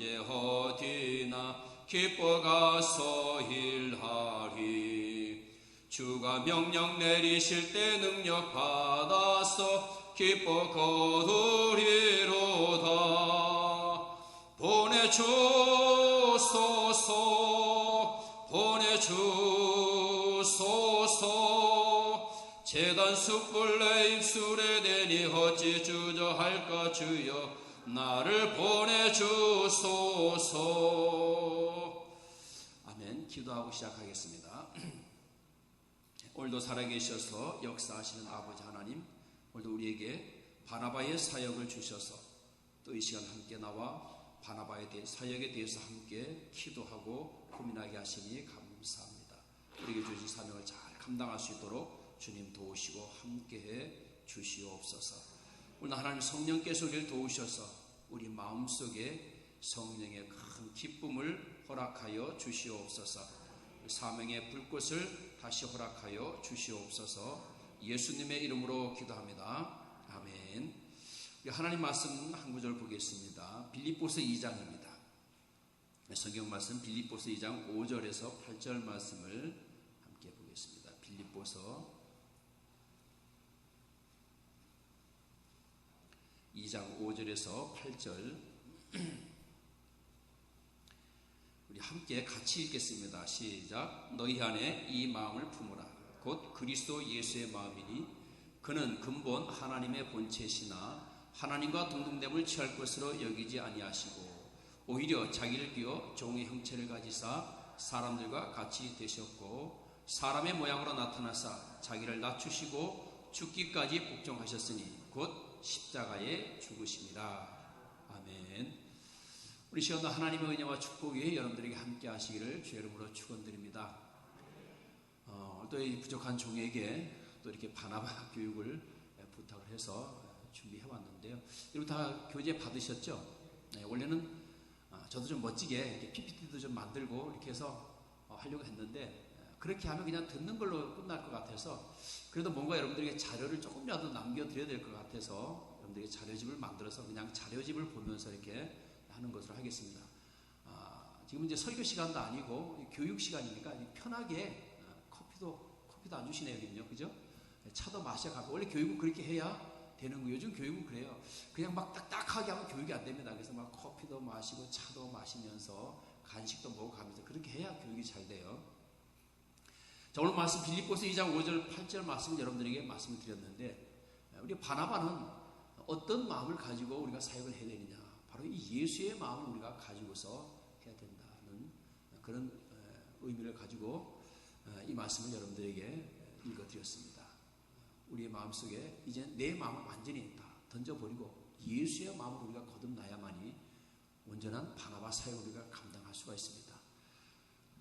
존재하디나 기뻐가서 일하리. 주가 명령 내리실 때 능력 받아서 기뻐 거두리로다. 보내주소서 보내주소서. 제단 숯불 내 입술에 대니 어찌 주저할까. 주여 나를 보내주소서. 아멘. 기도하고 시작하겠습니다. 오늘도 살아계셔서 역사하시는 아버지 하나님, 오늘도 우리에게 바나바의 사역을 주셔서 또 이 시간 함께 나와 바나바의 사역에 대해서 함께 기도하고 고민하게 하시니 감사합니다. 우리에게 주신 사명을 잘 감당할 수 있도록 주님 도우시고 함께해 주시옵소서. 오늘 하나님 성령께서 우리를 도우셔서 우리 마음속에 성령의 큰 기쁨을 허락하여 주시옵소서. 사명의 불꽃을 다시 허락하여 주시옵소서. 예수님의 이름으로 기도합니다. 아멘. 하나님 말씀 한 구절 보겠습니다. 빌립보서 2장입니다. 성경 말씀 빌립보서 2장 5절에서 8절 말씀을 함께 보겠습니다. 빌립보서 2장 5절에서 8절 우리 함께 같이 읽겠습니다. 시작. 너희 안에 이 마음을 품으라. 곧 그리스도 예수의 마음이니 그는 근본 하나님의 본체시나 하나님과 동등됨을 취할 것으로 여기지 아니하시고 오히려 자기를 비워 종의 형체를 가지사 사람들과 같이 되셨고 사람의 모양으로 나타나사 자기를 낮추시고 죽기까지 복종하셨으니 곧 십자가에 죽으심이라. 아멘. 우리 시간도 하나님의 은혜와 축복이 여러분들에게 함께 하시기를 주의 이름으로 축원드립니다. 또 이 부족한 종에게 또 이렇게 바나바 교육을 부탁을 해서 준비해 왔는데요. 여러분 다 교재 받으셨죠? 네, 원래는 저도 좀 멋지게 이렇게 PPT도 좀 만들고 이렇게 해서 하려고 했는데 그렇게 하면 그냥 듣는 걸로 끝날 것 같아서 그래도 뭔가 여러분들에게 자료를 조금이라도 남겨드려야 될 것 같아서 여러분들에게 자료집을 만들어서 그냥 자료집을 보면서 이렇게 하는 것으로 하겠습니다. 지금 이제 설교 시간도 아니고 교육 시간이니까 편하게 커피도 안 주시네요, 그죠? 차도 마셔가고 원래 교육은 그렇게 해야 되는 거예요. 요즘 교육은 그래요. 그냥 막 딱딱하게 하면 교육이 안 됩니다. 그래서 막 커피도 마시고 차도 마시면서 간식도 먹어가면서 그렇게 해야 교육이 잘 돼요. 자, 오늘 말씀 빌립보서 2장 5절 8절 말씀을 여러분들에게 말씀을 드렸는데 우리 바나바는 어떤 마음을 가지고 우리가 사역을 해야 되느냐, 바로 이 예수의 마음을 우리가 가지고서 해야 된다는 그런 의미를 가지고 이 말씀을 여러분들에게 읽어드렸습니다. 우리의 마음속에 이제 내 마음을 완전히 다 던져버리고 예수의 마음을 우리가 거듭나야만이 온전한 바나바 사역을 우리가 감당할 수가 있습니다.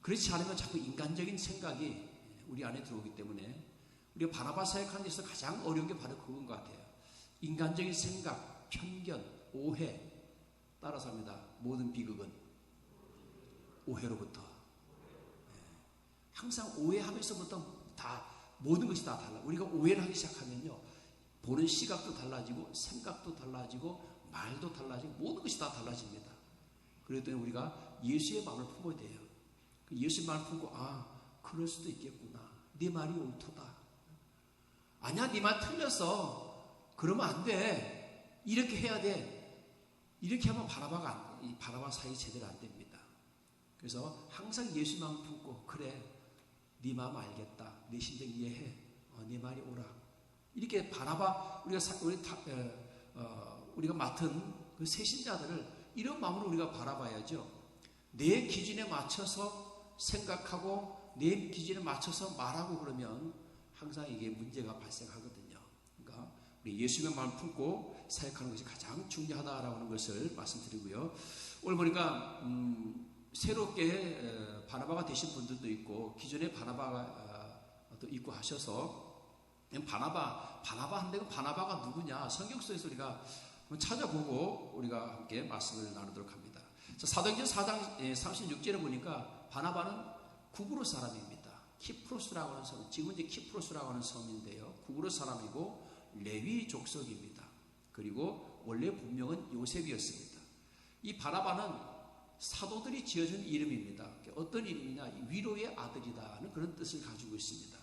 그렇지 않으면 자꾸 인간적인 생각이 우리 안에 들어오기 때문에 우리가 바나바 사역하는 데서 가장 어려운 게 바로 그건 것 같아요. 인간적인 생각, 편견, 오해 따라서 합니다. 모든 비극은 오해로부터. 항상 오해하면서부터 다 모든 것이 다 달라. 우리가 오해를 하기 시작하면요, 보는 시각도 달라지고 생각도 달라지고 말도 달라지고 모든 것이 다 달라집니다. 그렇기 때문에 우리가 예수의 마음을 품어야 돼요. 예수의 마음을 품고 그럴 수도 있겠구나. 네 말이 옳도다. 아니야, 네 말 틀렸어. 그러면 안 돼. 이렇게 해야 돼. 이렇게 하면 바나바 사역이 제대로 안 됩니다. 그래서 항상 예수의 마음을 품고 그래, 네 마음 알겠다. 네 심정 이해해. 네 말이 옳아. 이렇게 바나바 우리가 맡은 그 새신자들을 이런 마음으로 우리가 바라봐야죠. 내 기준에 맞춰서 생각하고 내 기준에 맞춰서 말하고 그러면 항상 이게 문제가 발생하거든요. 그러니까 우리 예수의 마음을 품고 사역하는 것이 가장 중요하다라는 것을 말씀드리고요. 오늘 보니까 새롭게 바나바가 되신 분들도 있고 기존에 바나바가 또 있고 하셔서 바나바 한데 바나바가 누구냐, 성경 속에서 우리가 찾아보고 우리가 함께 말씀을 나누도록 합니다. 자, 사도행전 4장 36절에 보니까 바나바는 구브로 사람입니다. 키프로스라고 하는 섬, 지금 이제 키프로스라고 하는 섬인데요, 구브로 사람이고 레위 족속입니다. 그리고 원래 본명은 요셉이었습니다. 이 바나바는 사도들이 지어준 이름입니다. 어떤 이름이냐? 위로의 아들이다는 그런 뜻을 가지고 있습니다.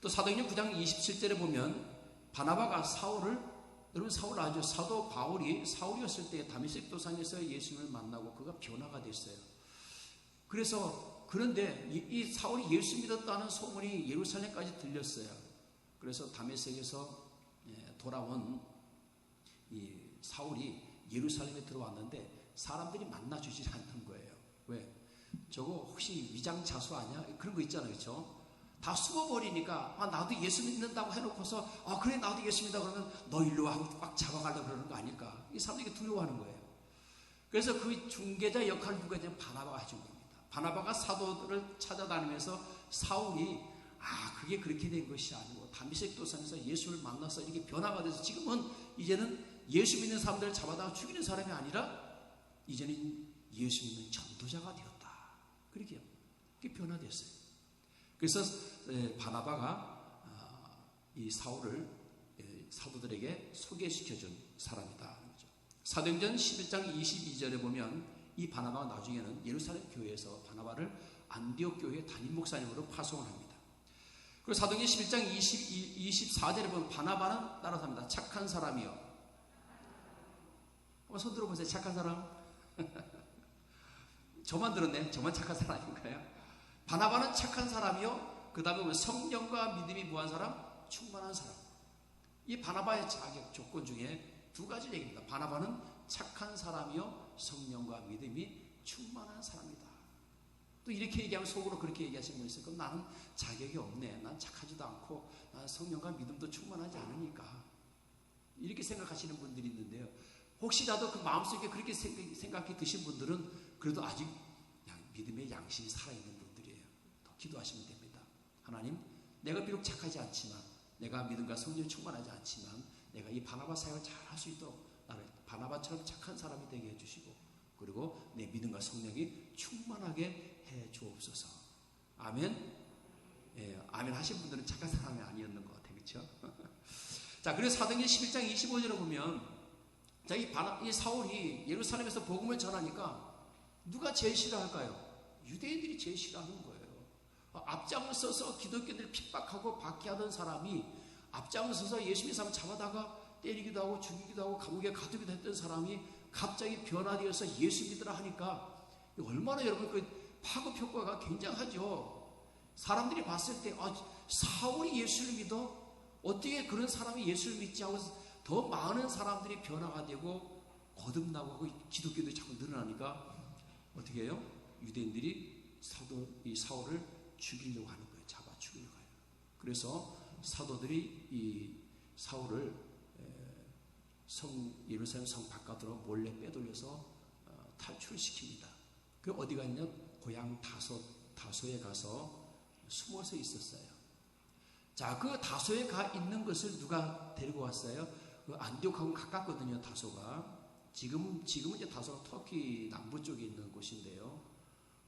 또 사도행전 9장 27절에 보면 바나바가 사울을, 여러분 사울 아죠? 사도 바울이 사울이었을 때 다메섹 도상에서 예수님을 만나고 그가 변화가 됐어요. 그래서 그런데 이 사울이 예수 믿었다는 소문이 예루살렘까지 들렸어요. 그래서 다메섹에서 돌아온 이 사울이 예루살렘에 들어왔는데 사람들이 만나주지 않는 거예요. 왜? 저거 혹시 위장자수 아니야? 그런 거 있잖아요. 그렇죠? 다 숨어버리니까 나도 예수 믿는다고 해놓고서 그래 나도 예수 믿는다 그러면 너 일로 와 하고 꽉 잡아가려고 그러는 거 아닐까? 이 사람들이 두려워하는 거예요. 그래서 그 중개자 역할을 누가 했냐면 바나바가 해준 겁니다. 바나바가 사도들을 찾아다니면서 사울이 그게 그렇게 된 것이 아니고 다메섹 도상에서 예수를 만나서 이렇게 변화가 돼서 지금은 이제는 예수 믿는 사람들을 잡아다가 죽이는 사람이 아니라 이제는 예수 믿는 전도자가 되었다. 그렇게 변화됐어요. 그래서 바나바가 이 사울을 사도들에게 소개시켜준 사람이다. 사도행전 11장 22절에 보면 이 바나바가 나중에는 예루살렘 교회에서 바나바를 안디옥 교회 담임 목사님으로 파송을 합니다. 그리고 사도행전 11장 24절에 보면 바나바는 따라서 합니다. 착한 사람이요. 한번 손 들어보세요. 착한 사람. 저만 들었네. 저만 착한 사람인가요? 바나바는 착한 사람이요. 그 다음에 보면 성령과 믿음이 무한 사람, 충만한 사람. 이 바나바의 자격 조건 중에 두 가지 얘기입니다. 바나바는 착한 사람이요, 성령과 믿음이 충만한 사람이다. 또 이렇게 얘기하면 속으로 그렇게 얘기하시는 분이 있어요. 그럼 나는 자격이 없네. 난 착하지도 않고 난 성령과 믿음도 충만하지 않으니까. 이렇게 생각하시는 분들이 있는데요. 혹시라도 그 마음속에 그렇게 생각이 드신 분들은 그래도 아직 믿음의 양심이 살아있는 분들이에요. 더 기도하시면 됩니다. 하나님, 내가 비록 착하지 않지만, 내가 믿음과 성령이 충만하지 않지만 내가 이 바나바 사역을 잘 할 수 있도록 나를 바나바처럼 착한 사람이 되게 해주시고, 그리고 내 믿음과 성령이 충만하게 해 주옵소서. 아멘. 아멘 하신 분들은 착한 사람이 아니었는 것 같아요. 그렇죠? 자, 그래서 사도행전 11장 25절에 보면 이 사울이 예루살렘에서 복음을 전하니까 누가 제일 싫어할까요? 유대인들이 제일 싫어하는 거예요. 앞장을 서서 기독교인들을 핍박하고 박해하던 사람이 앞장을 서서 예수 믿는 사람 잡아다가 때리기도 하고 죽이기도 하고 감옥에 가두기도 했던 사람이 갑자기 변화되어서 예수 믿으라 하니까 얼마나 여러분 그 파급 효과가 굉장하죠. 사람들이 봤을 때 사울이 예수를 믿어? 어떻게 그런 사람이 예수를 믿지 하고 더 많은 사람들이 변화가 되고 거듭나고 하고 기독교들이 자꾸 늘어나니까 어떻게 해요? 유대인들이 이 사울을 죽이려고 하는 거예요. 잡아 죽이려고 해요. 그래서 사도들이 이 사울을 예루살렘 성 바깥으로 몰래 빼돌려서 탈출시킵니다. 그 어디 갔냐? 고향 다소에 가서 숨어서 있었어요. 자, 그 다소에 가 있는 것을 누가 데리고 왔어요? 그 안디옥하고 가깝거든요. 다소가. 지금은 이제 다소가 터키 남부 쪽에 있는 곳인데요.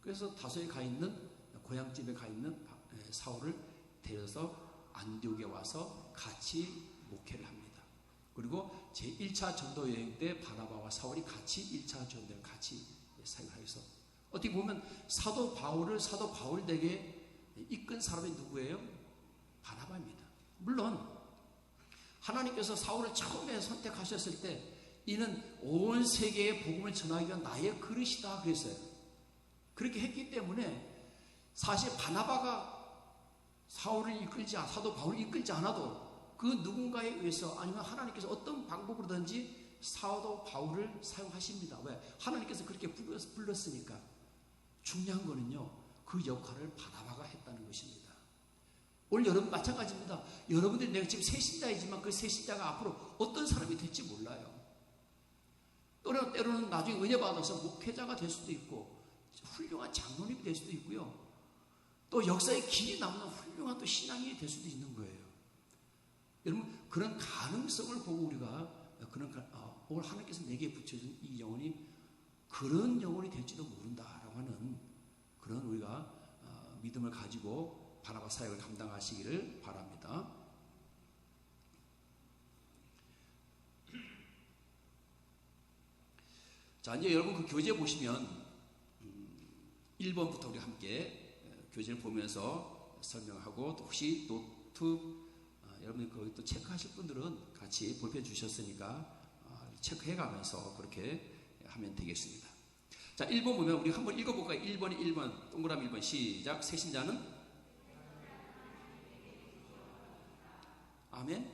그래서 다소에 가 있는 고향집에 가 있는 사울을 데려서 안디옥에 와서 같이 목회를 합니다. 그리고 제1차 전도 여행 때 바나바와 사울이 같이 1차 전도를 같이 사역해서 어떻게 보면 사도 바울 댁에 이끈 사람이 누구예요? 바나바입니다. 물론 하나님께서 사울을 처음에 선택하셨을 때 이는 온 세계에 복음을 전하기 위한 나의 그릇이다 그랬어요. 그렇게 했기 때문에 사실 바나바가 사도 바울을 이끌지 않아도 그 누군가에 의해서 아니면 하나님께서 어떤 방법으로든지 사도 바울을 사용하십니다. 왜? 하나님께서 그렇게 불렀으니까. 중요한 거는요, 그 역할을 바나바가 했다는 것입니다. 오늘 여러분 마찬가지입니다. 여러분들이 내가 지금 새신자이지만 그 새신자가 앞으로 어떤 사람이 될지 몰라요. 때로는 나중에 은혜 받아서 목회자가 될 수도 있고 훌륭한 장로님이 될 수도 있고요. 또 역사의 길이 남는 훌륭한 또 신앙인이 될 수도 있는 거예요. 여러분 그런 가능성을 보고 우리가 오늘 하나님께서 내게 붙여준 이 영혼이 그런 영혼이 될지도 모른다라고 하는 그런 우리가 믿음을 가지고 바나바 사역을 감당하시기를 바랍니다. 자, 이제 여러분 그 교재 보시면 1번부터 우리 함께 교재를 보면서 설명하고, 또 혹시 노트 여러분이 거기 또 체크하실 분들은 같이 볼펜 주셨으니까 체크해 가면서 그렇게 하면 되겠습니다. 자, 1번 보면 우리 한번 읽어볼까요? 1번이 1번, 동그라미 1번 시작. 새신자는 아멘?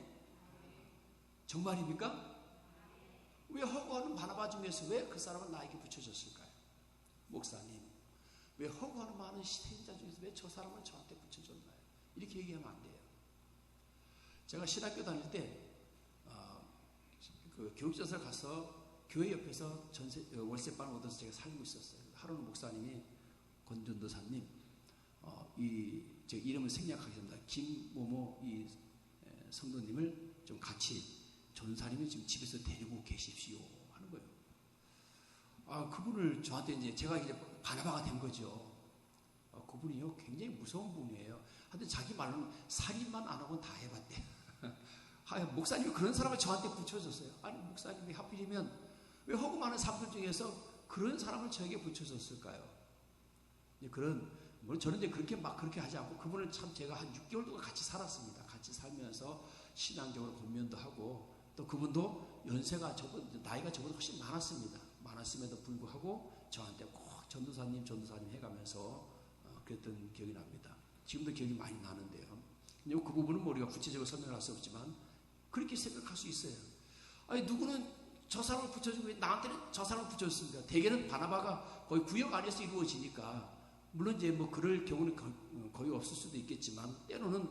정말입니까? 왜 허구하는 바나바 중에서 왜 그 사람을 나에게 붙여줬을까요? 목사님, 왜 허구하는 많은 새신자 중에서 왜 저 사람을 저한테 붙여줬나요? 이렇게 얘기하면 안 돼요. 제가 신학교 다닐 때 그 교육전설 가서 교회 옆에서 월세방을 얻어서 제가 살고 있었어요. 하루는 목사님이, 권전도사님, 제 이름을 생략하겠습니다. 김모모 이 성도님을 좀 같이 전사님이 지금 집에서 데리고 계십시오 하는 거예요. 그분을 저한테 이제 제가 이제 바나바가 된 거죠. 그분이요 굉장히 무서운 분이에요. 하여튼 자기 말로는 살인만 안 하고는 다 해봤대. 목사님이 그런 사람을 저한테 붙여줬어요. 아니 목사님이 하필이면 왜 허구 많은 사람들 중에서 그런 사람을 저에게 붙여줬을까요? 물론 저는 이제 그렇게 하지 않고, 그분을 참 제가 한 6개월 동안 같이 살았습니다. 같이 살면서 신앙적으로 권면도 하고, 또 그분도 나이가 저보다 훨씬 많았음에도 불구하고 저한테 꼭 전도사님 해가면서 그랬던 기억이 납니다. 지금도 기억이 많이 나는데요. 그 부분은 우리가 구체적으로 설명할 수 없지만 그렇게 생각할 수 있어요. 아니 누구는 저 사람을 붙여주고 나한테는 저 사람을 붙여줬습니다. 대개는 바나바가 거의 구역 안에서 이루어지니까, 물론 이제 뭐 그럴 경우는 거의 없을 수도 있겠지만 때로는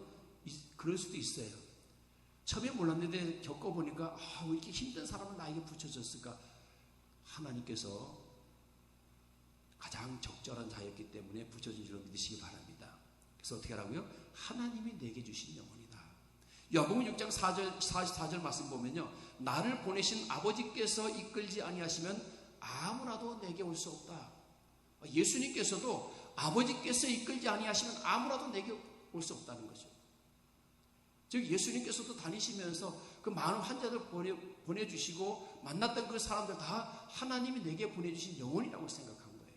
그럴 수도 있어요. 처음에 몰랐는데 겪어보니까 왜 이렇게 힘든 사람을 나에게 붙여줬을까? 하나님께서 가장 적절한 자였기 때문에 붙여준 줄로 믿으시기 바랍니다. 그래서 어떻게 하라고요? 하나님이 내게 주신 영혼이다. 요한복음 6장 44절 말씀 보면요, 나를 보내신 아버지께서 이끌지 아니하시면 아무라도 내게 올 수 없다. 예수님께서도 아버지께서 이끌지 아니하시면 아무라도 내게 올 수 없다는 거죠. 즉 예수님께서도 다니시면서 그 많은 환자들 보내주시고 만났던 그 사람들 다 하나님이 내게 보내주신 영혼이라고 생각한 거예요.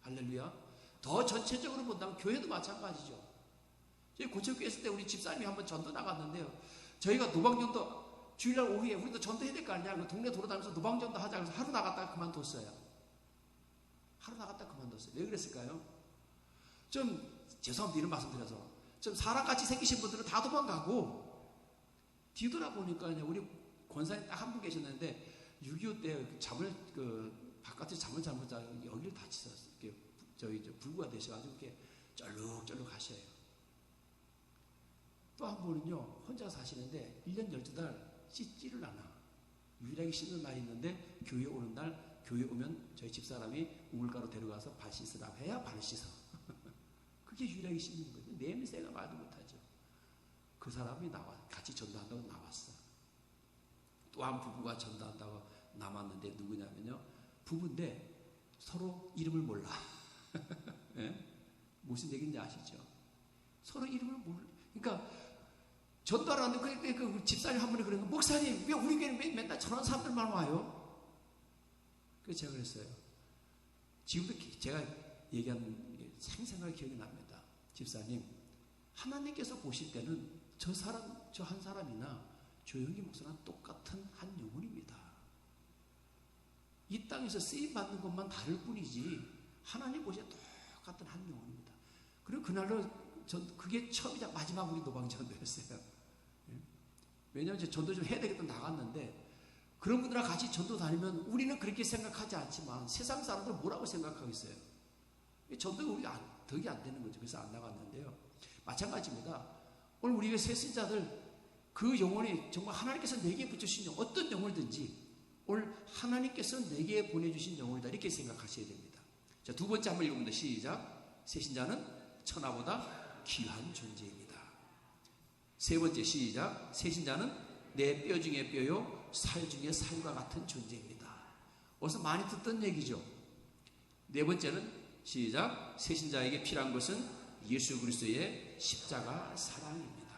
할렐루야. 더 전체적으로 본다면 교회도 마찬가지죠. 저희 고척교회 있을 때 우리 집사님이 한번 전도 나갔는데요, 저희가 노방전도 주일날 오후에 우리도 전도해야 될 거 아니냐, 동네 돌아다니면서 노방전도 하자 그래서 하루 나갔다가 그만뒀어요. 왜 그랬을까요? 좀 죄송합니다 이런 말씀 드려서, 좀 사람같이 생기신 분들은 다 도망가고, 뒤돌아보니까요 우리 권사님 딱 한 분 계셨는데 6.25 때 바깥에서 잠을 잘못 자고 여기를 다치셨어요. 불구가 되셔가지고 이렇게 쩔룩쩔룩 하셔요. 또 한 분은요 혼자 사시는데 1년 12달 씻지를 않아. 유일하게 씻는 날이 있는데 교회 오는 날, 교회 오면 저희 집사람이 우물가로 데려가서 발 씻으라고 해야 발을 씻어. 그게 유일하게 씻는 거죠. 냄새가 말도 못하죠. 그 사람이 같이 전도한다고 나왔어. 또 한 부부가 전도한다고 남았는데 누구냐면요, 부부인데 서로 이름을 몰라. 네? 무슨 얘기인지 아시죠? 서로 이름을 몰라. 그러니까 전도하라는데 그 집사님 한 분이 그러는 거예요. 목사님 왜 우리 교회는 맨날 저런 사람들만 와요? 그래서 제가 그랬어요. 지금도 제가 얘기한 게 생생하게 기억이 납니다. 집사님, 하나님께서 보실 때는 저 한 사람이나 조용히 목사랑 똑같은 한 영혼입니다. 이 땅에서 쓰임받는 것만 다를 뿐이지 하나님 보시기에 똑같은 한 영혼입니다. 그리고 그날로 그게 처음이자 마지막 우리 노방전도였어요. 왜냐하면 이제 전도 좀 해야 되겠다 나갔는데, 그런 분들과 같이 전도 다니면 우리는 그렇게 생각하지 않지만 세상 사람들은 뭐라고 생각하겠어요? 전도가 우리가 덕이 안 되는 거죠. 그래서 안 나갔는데요. 마찬가지입니다. 오늘 우리 새신자들 그 영혼이 정말 하나님께서 내게 붙여주신 영혼, 어떤 영혼이든지 오늘 하나님께서 내게 보내주신 영혼이다, 이렇게 생각하셔야 됩니다. 자, 두 번째 한번 읽어봅니다. 시작. 새신자는 천하보다 귀한 존재입니다. 세 번째 시작. 새신자는 내 뼈 중에 뼈요 살 중에 살과 같은 존재입니다. 어디서 많이 듣던 얘기죠. 네 번째는 시작. 새신자에게 필요한 것은 예수 그리스도의 십자가 사랑입니다.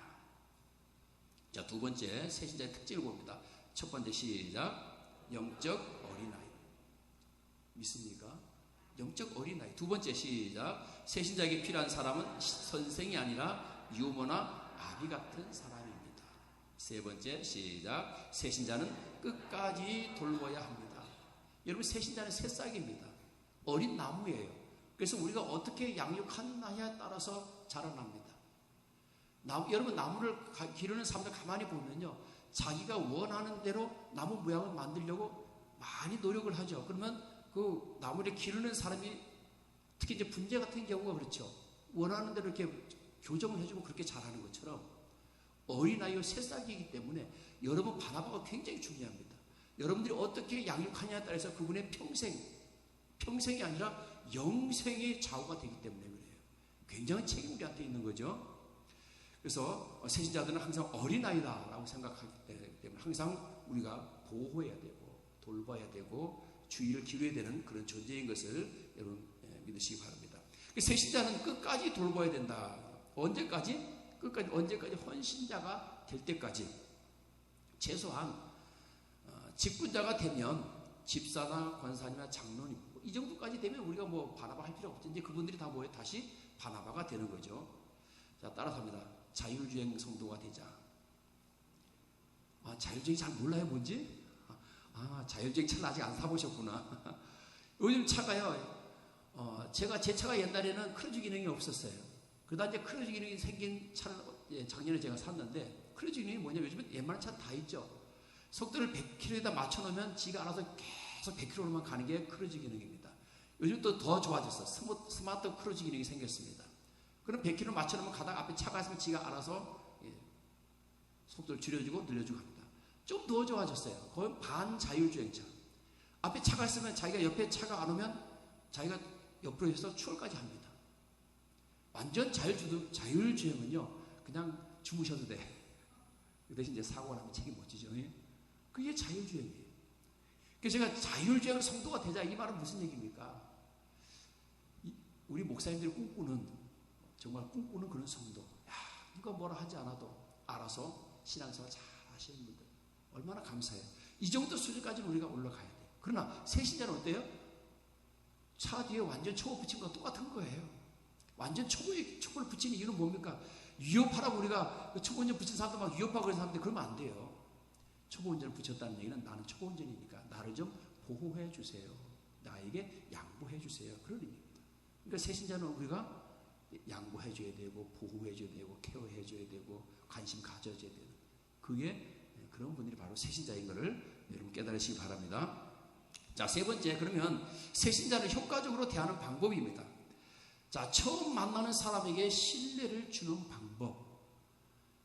자, 두 번째 새신자의 특징을 봅니다. 첫 번째 시작. 영적 어린아이. 믿습니까? 영적 어린아이. 두 번째 시작. 새신자에게 필요한 사람은 선생이 아니라 유모나 아비 같은 사람입니다. 세 번째 시작. 새신자는 끝까지 돌봐야 합니다. 여러분, 새신자는 새싹입니다. 어린 나무예요. 그래서 우리가 어떻게 양육하느냐에 따라서 자라납니다. 여러분, 나무를 기르는 사람들 가만히 보면요, 자기가 원하는 대로 나무 모양을 만들려고 많이 노력을 하죠. 그러면 그 나무를 기르는 사람이, 특히 이제 분재 같은 경우가 그렇죠. 원하는 대로 이렇게 교정을 해주고 그렇게 자라는 것처럼 어린아이와 새싹이기 때문에 여러분 바나바가 굉장히 중요합니다. 여러분들이 어떻게 양육하냐에 따라서 그분의 평생이 아니라 영생의 좌우가 되기 때문에 그래요. 굉장한 책임이 우리한테 있는 거죠. 그래서 새신자들은 항상 어린아이다라고 생각하기 때문에 항상 우리가 보호해야 되고 돌봐야 되고 주의를 기울여야 되는 그런 존재인 것을 여러분 믿으시기 바랍니다. 새신자는 끝까지 돌봐야 된다. 언제까지? 언제까지? 헌신자가 될 때까지. 최소한 직분자가 되면 집사나 권사님이나 장로님 이 정도까지 되면 우리가 뭐 바나바 할 필요 없죠. 이제 그분들이 다 뭐예요? 다시 바나바가 되는 거죠. 자, 따라서 합니다. 자율주행 성도가 되자. 자율주행 잘 몰라요, 뭔지? 자율주행 차를 아직 안 사보셨구나. 요즘 차가요, 제 차가 옛날에는 크루즈 기능이 없었어요. 그러다 이제 크루즈 기능이 생긴 차를 작년에 제가 샀는데, 크루즈 기능이 뭐냐면 요즘은 웬만한 차 다 있죠. 속도를 100km에다 맞춰놓으면 지가 알아서 계속 100km로만 가는 게 크루즈 기능입니다. 요즘 또 더 좋아졌어. 스마트 크루즈 기능이 생겼습니다. 그럼 100km 맞춰놓으면 가다가 앞에 차가 있으면 지가 알아서 속도를 줄여주고 늘려주고 합니다. 좀 더 좋아졌어요. 거의 반자율주행차. 앞에 차가 있으면 자기가 옆에 차가 안 오면 자기가 옆으로 해서 추월까지 합니다. 완전 자율주행은요, 그냥 주무셔도 돼. 그 대신 이제 사고가 나면 책임 못 지죠. 그게 자율주행이에요. 그래서 제가 자율주행 성도가 되자, 이 말은 무슨 얘기입니까? 우리 목사님들이 정말 꿈꾸는 그런 성도. 누가 뭐라 하지 않아도 알아서 신앙생활 잘 하시는 분들. 얼마나 감사해요. 이 정도 수준까지는 우리가 올라가야 돼요. 그러나 새신자는 어때요? 차 뒤에 완전 초보 붙인 거 똑같은 거예요. 완전 초보를 붙이는 이유는 뭡니까? 위협하라고 우리가 초보 운전 붙인 사람도 막 위협하고 그런 사람들 그러면 안 돼요. 초보 운전을 붙였다는 얘기는 나는 초보 운전이니까 나를 좀 보호해 주세요. 나에게 양보해 주세요. 그런 의미입니다. 그러니까 새신자는 우리가 양보해 줘야 되고 보호해 줘야 되고 케어해 줘야 되고 관심 가져줘야 되는, 그게 그런 분들이 바로 새신자인 것을 여러분 깨달으시기 바랍니다. 자, 세 번째, 그러면 새신자를 효과적으로 대하는 방법입니다. 자, 처음 만나는 사람에게 신뢰를 주는 방법.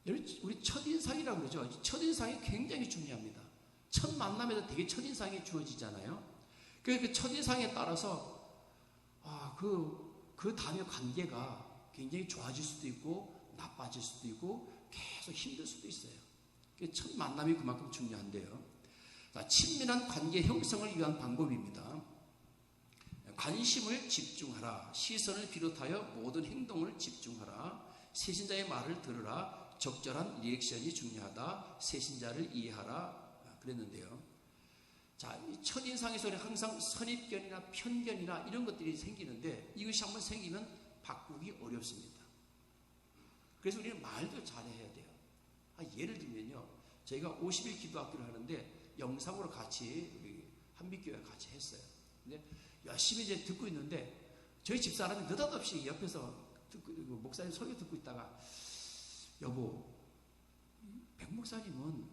우리 첫인상이라고 그러죠. 첫인상이 굉장히 중요합니다. 첫 만남에서 되게 첫인상이 주어지잖아요. 그 첫인상에 따라서 그 다음의 관계가 굉장히 좋아질 수도 있고 나빠질 수도 있고 계속 힘들 수도 있어요. 첫 만남이 그만큼 중요한데요. 자, 친밀한 관계 형성을 위한 방법입니다. 관심을 집중하라. 시선을 비롯하여 모든 행동을 집중하라. 새신자의 말을 들으라. 적절한 리액션이 중요하다. 새신자를 이해하라. 그랬는데요. 자, 이 첫인상에서 항상 선입견이나 편견이나 이런 것들이 생기는데 이것이 한번 생기면 바꾸기 어렵습니다. 그래서 우리는 말도 잘해야 돼요. 예를 들면요, 저희가 50일 기도학교를 하는데 영상으로 같이 우리 한빛교회 같이 했어요. 근데 열심히 이제 듣고 있는데 저희 집사람이 느닷없이 옆에서 목사님 설교 듣고 있다가, 여보, 백 목사님은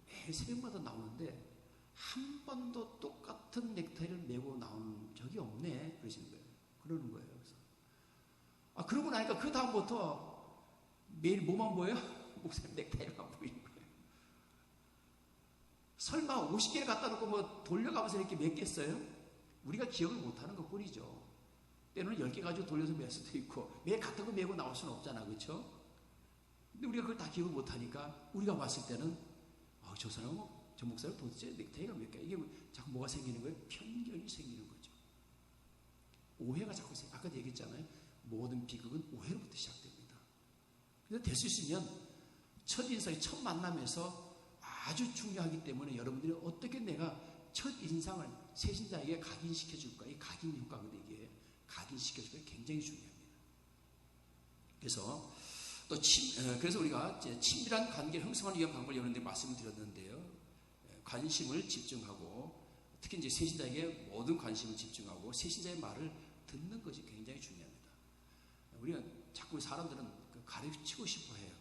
매일 새벽마다 나오는데 한 번도 똑같은 넥타이를 메고 나오는 적이 없네, 그러시는 거예요. 그러는 거예요. 그래서 그러고 나니까 그 다음부터 매일 뭐만 보여요? 목사님 넥타이만 보이는 거예요. 설마 50개를 갖다 놓고 뭐 돌려가면서 이렇게 맺겠어요? 우리가 기억을 못하는 것 뿐이죠. 때로는 10개 가지고 돌려서 맬 수도 있고 매일 같은 거 메고 나올 수는 없잖아, 그렇죠? 근데 우리가 그걸 다 기억을 못하니까 우리가 봤을 때는 저 사람은, 저 목사님 도대체 넥타이가 몇 개? 이게 자꾸 뭐가 생기는 거예요? 편견이 생기는 거죠. 오해가 자꾸 생겨요. 아까도 얘기했잖아요. 모든 비극은 오해로부터 시작됩니다. 그래서 될 수 있으면 첫인상이 첫 만남에서 아주 중요하기 때문에 여러분들이 어떻게 내가 첫인상을 새신자에게 각인시켜줄까? 이 각인 효과거든요, 이게. 각인시켜주는 게 굉장히 중요합니다. 그래서 그래서 우리가 이제 친밀한 관계를 형성하기 위한 방법을 여러분들 말씀을 드렸는데요. 관심을 집중하고 특히 이제 세신자에게 모든 관심을 집중하고 세신자의 말을 듣는 것이 굉장히 중요합니다. 우리가 자꾸 사람들은 가르치고 싶어 해요.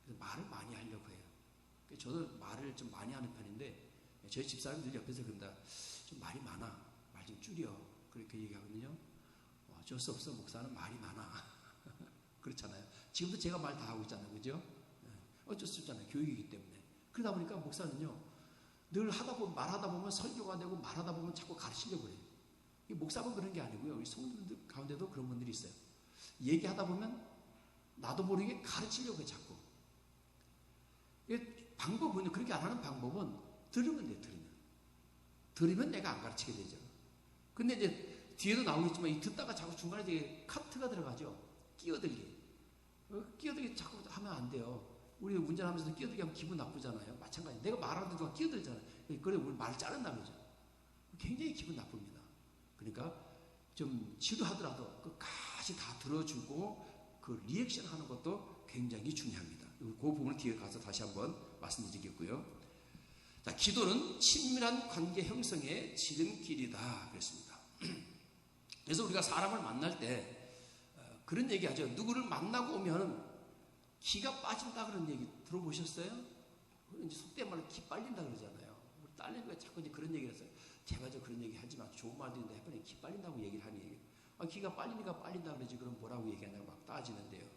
그래서 말을 많이 하려고 해요. 저도 말을 좀 많이 하는 편인데 저희 집사람들 옆에서 그런다. 좀 말이 많아. 말 좀 줄여. 그렇게 얘기하거든요. 어쩔 수 없어. 목사는 말이 많아. 그렇잖아요. 지금도 제가 말 다 하고 있잖아요. 그죠? 어쩔 수 없잖아요. 교육이기 때문에. 그러다 보니까 목사는요. 늘 말하다 보면 설교가 되고 말하다 보면 자꾸 가르치려고 해요. 목사만 그런 게 아니고요. 우리 성도들 가운데도 그런 분들이 있어요. 얘기하다 보면 나도 모르게 가르치려고 해요. 자꾸. 방법은 그렇게 안 하는 방법은 들으면 돼요. 들으면 내가 안 가르치게 되죠. 근데 이제 뒤에도 나오겠지만 이 듣다가 자꾸 중간에 되게 카트가 들어가죠. 끼어들기. 끼어들기 자꾸 하면 안 돼요. 우리 운전하면서도 끼어들기 하면 기분 나쁘잖아요. 마찬가지. 내가 말하는 동안 끼어들잖아요. 그래 우리 말을 자른다 그러죠. 굉장히 기분 나쁩니다. 그러니까 좀 지루하더라도 끝까지 다 들어주고 그 리액션 하는 것도 굉장히 중요합니다. 그 부분을 뒤에 가서 다시 한번 말씀드리겠고요. 자, 기도는 친밀한 관계 형성의 지름길이다 그랬습니다. 그래서 우리가 사람을 만날 때 그런 얘기하죠. 누구를 만나고 오면 기가 빠진다 그런 얘기 들어보셨어요? 이제 속된 말로 기 빨린다 그러잖아요. 우리 딸내미가 자꾸 이제 그런 얘기를 했어요. 제발 저 그런 얘기 하지 마. 좋은 말도 있는데 해보니 기 빨린다고 얘기를 하니 기가 빨리니까 빨린다 그러지 그럼 뭐라고 얘기하냐고 막 따지는데요.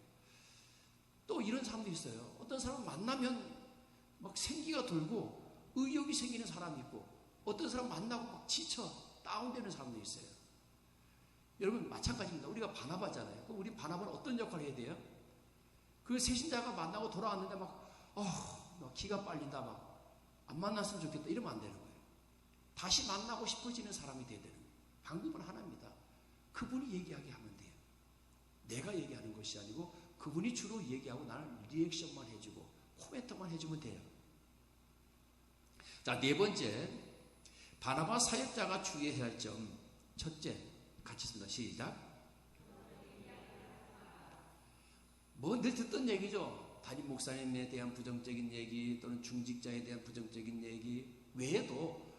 또 이런 사람도 있어요. 어떤 사람을 만나면 막 생기가 돌고 의욕이 생기는 사람이 있고 어떤 사람 만나고 막 지쳐 다운되는 사람도 있어요. 여러분 마찬가지입니다. 우리가 바나바잖아요. 그럼 우리 바나바는 어떤 역할을 해야 돼요? 그 세신자가 만나고 돌아왔는데 막 기가 빨린다 막 안 만났으면 좋겠다 이러면 안 되는 거예요. 다시 만나고 싶어지는 사람이 돼야 되는 거예요. 방법은 하나입니다. 그분이 얘기하게 하면 돼요. 내가 얘기하는 것이 아니고 그분이 주로 얘기하고 나는 리액션만 해주고 코멘트만 해주면 돼요. 자, 네 번째, 바나바 사역자가 주의해야 할 점. 첫째, 같이 씁니다. 시작. 뭐 늘 듣던 얘기죠. 담임 목사님에 대한 부정적인 얘기 또는 중직자에 대한 부정적인 얘기 외에도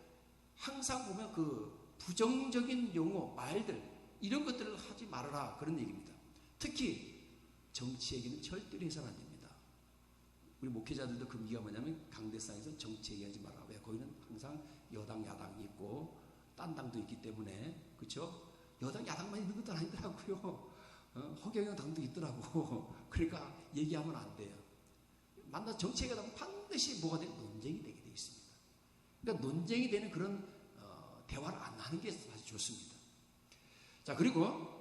항상 보면 그 부정적인 용어, 말들 이런 것들을 하지 말아라 그런 얘기입니다. 특히 정치 얘기는 절대로 해서는 안 됩니다. 우리 목회자들도 금기가 뭐냐면 강대상에서 정치 얘기하지 마라. 왜? 거기는 항상 여당, 야당이 있고 딴 당도 있기 때문에 그렇죠? 여당, 야당만 있는 것도 아니더라고요. 허경영 당도 있더라고. 그러니까 얘기하면 안 돼요. 만나 정치 얘기하면 반드시 뭐가 돼? 논쟁이 되게 돼 있습니다. 그러니까 논쟁이 되는 그런 대화를 안 하는 게 사실 좋습니다. 자, 그리고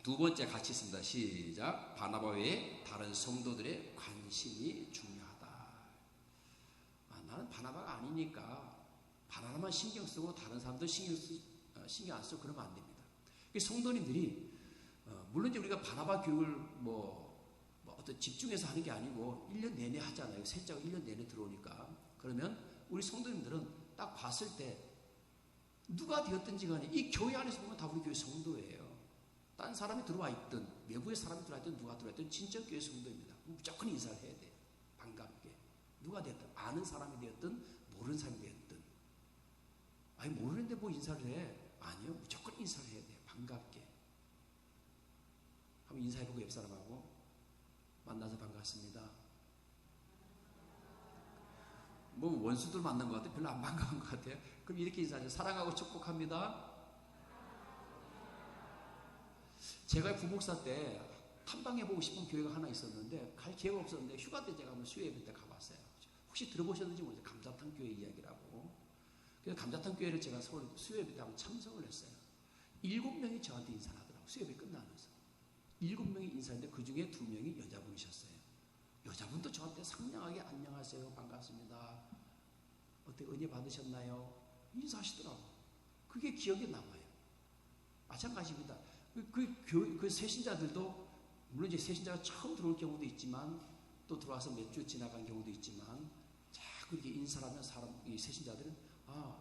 두 번째 같이 씁니다. 시작. 바나바 외에 다른 성도들의 관심이 중요하다. 나는 바나바가 아니니까 바나바만 신경 쓰고 다른 사람들 신경 안 쓰고 그러면 안 됩니다. 성도님들이 물론 이제 우리가 바나바 교육을 어떤 집중해서 하는 게 아니고 1년 내내 하잖아요. 셋째가 1년 내내 들어오니까. 그러면 우리 성도님들은 딱 봤을 때 누가 되었든지 간에 이 교회 안에서 보면 다 우리 교회 성도예요. 딴 사람이 들어와 있든 외부의 사람이 들어와 있든 누가 들어와 있든 진짜 교회 성도입니다. 무조건 인사를 해야 돼요. 반갑게. 누가 됐든 아는 사람이 되었든 모르는 사람이 되었든 아니 모르는데 뭐 인사를 해? 아니요. 무조건 인사를 해야 돼요. 반갑게. 한번 인사해보고 옆 사람하고 만나서 반갑습니다. 뭐 원수들 만난 것 같아요. 별로 안 반가운 것 같아요. 그럼 이렇게 인사하죠. 사랑하고 축복합니다. 제가 부목사 때 탐방해보고 싶은 교회가 하나 있었는데 갈 기회가 없었는데 휴가 때 제가 한번 수요예배 때 가봤어요. 혹시 들어보셨는지 모르겠어요. 감자탕 교회 이야기라고. 그래서 감자탕 교회를 제가 서울 수요예배 때 한번 참석을 했어요. 7명이 저한테 인사를 하더라고요. 수요예배 끝나면서. 7명이 인사했는데 그 중에 2명이 여자분이셨어요. 여자분도 저한테 상냥하게 안녕하세요. 반갑습니다. 어떻게 은혜 받으셨나요? 인사하시더라고요. 그게 기억에 남아요. 마찬가지입니다. 그 세신자들도 물론 이제 세신자가 처음 들어올 경우도 있지만 또 들어와서 몇 주 지나간 경우도 있지만 자꾸 이렇게 인사를 하면 이 세신자들은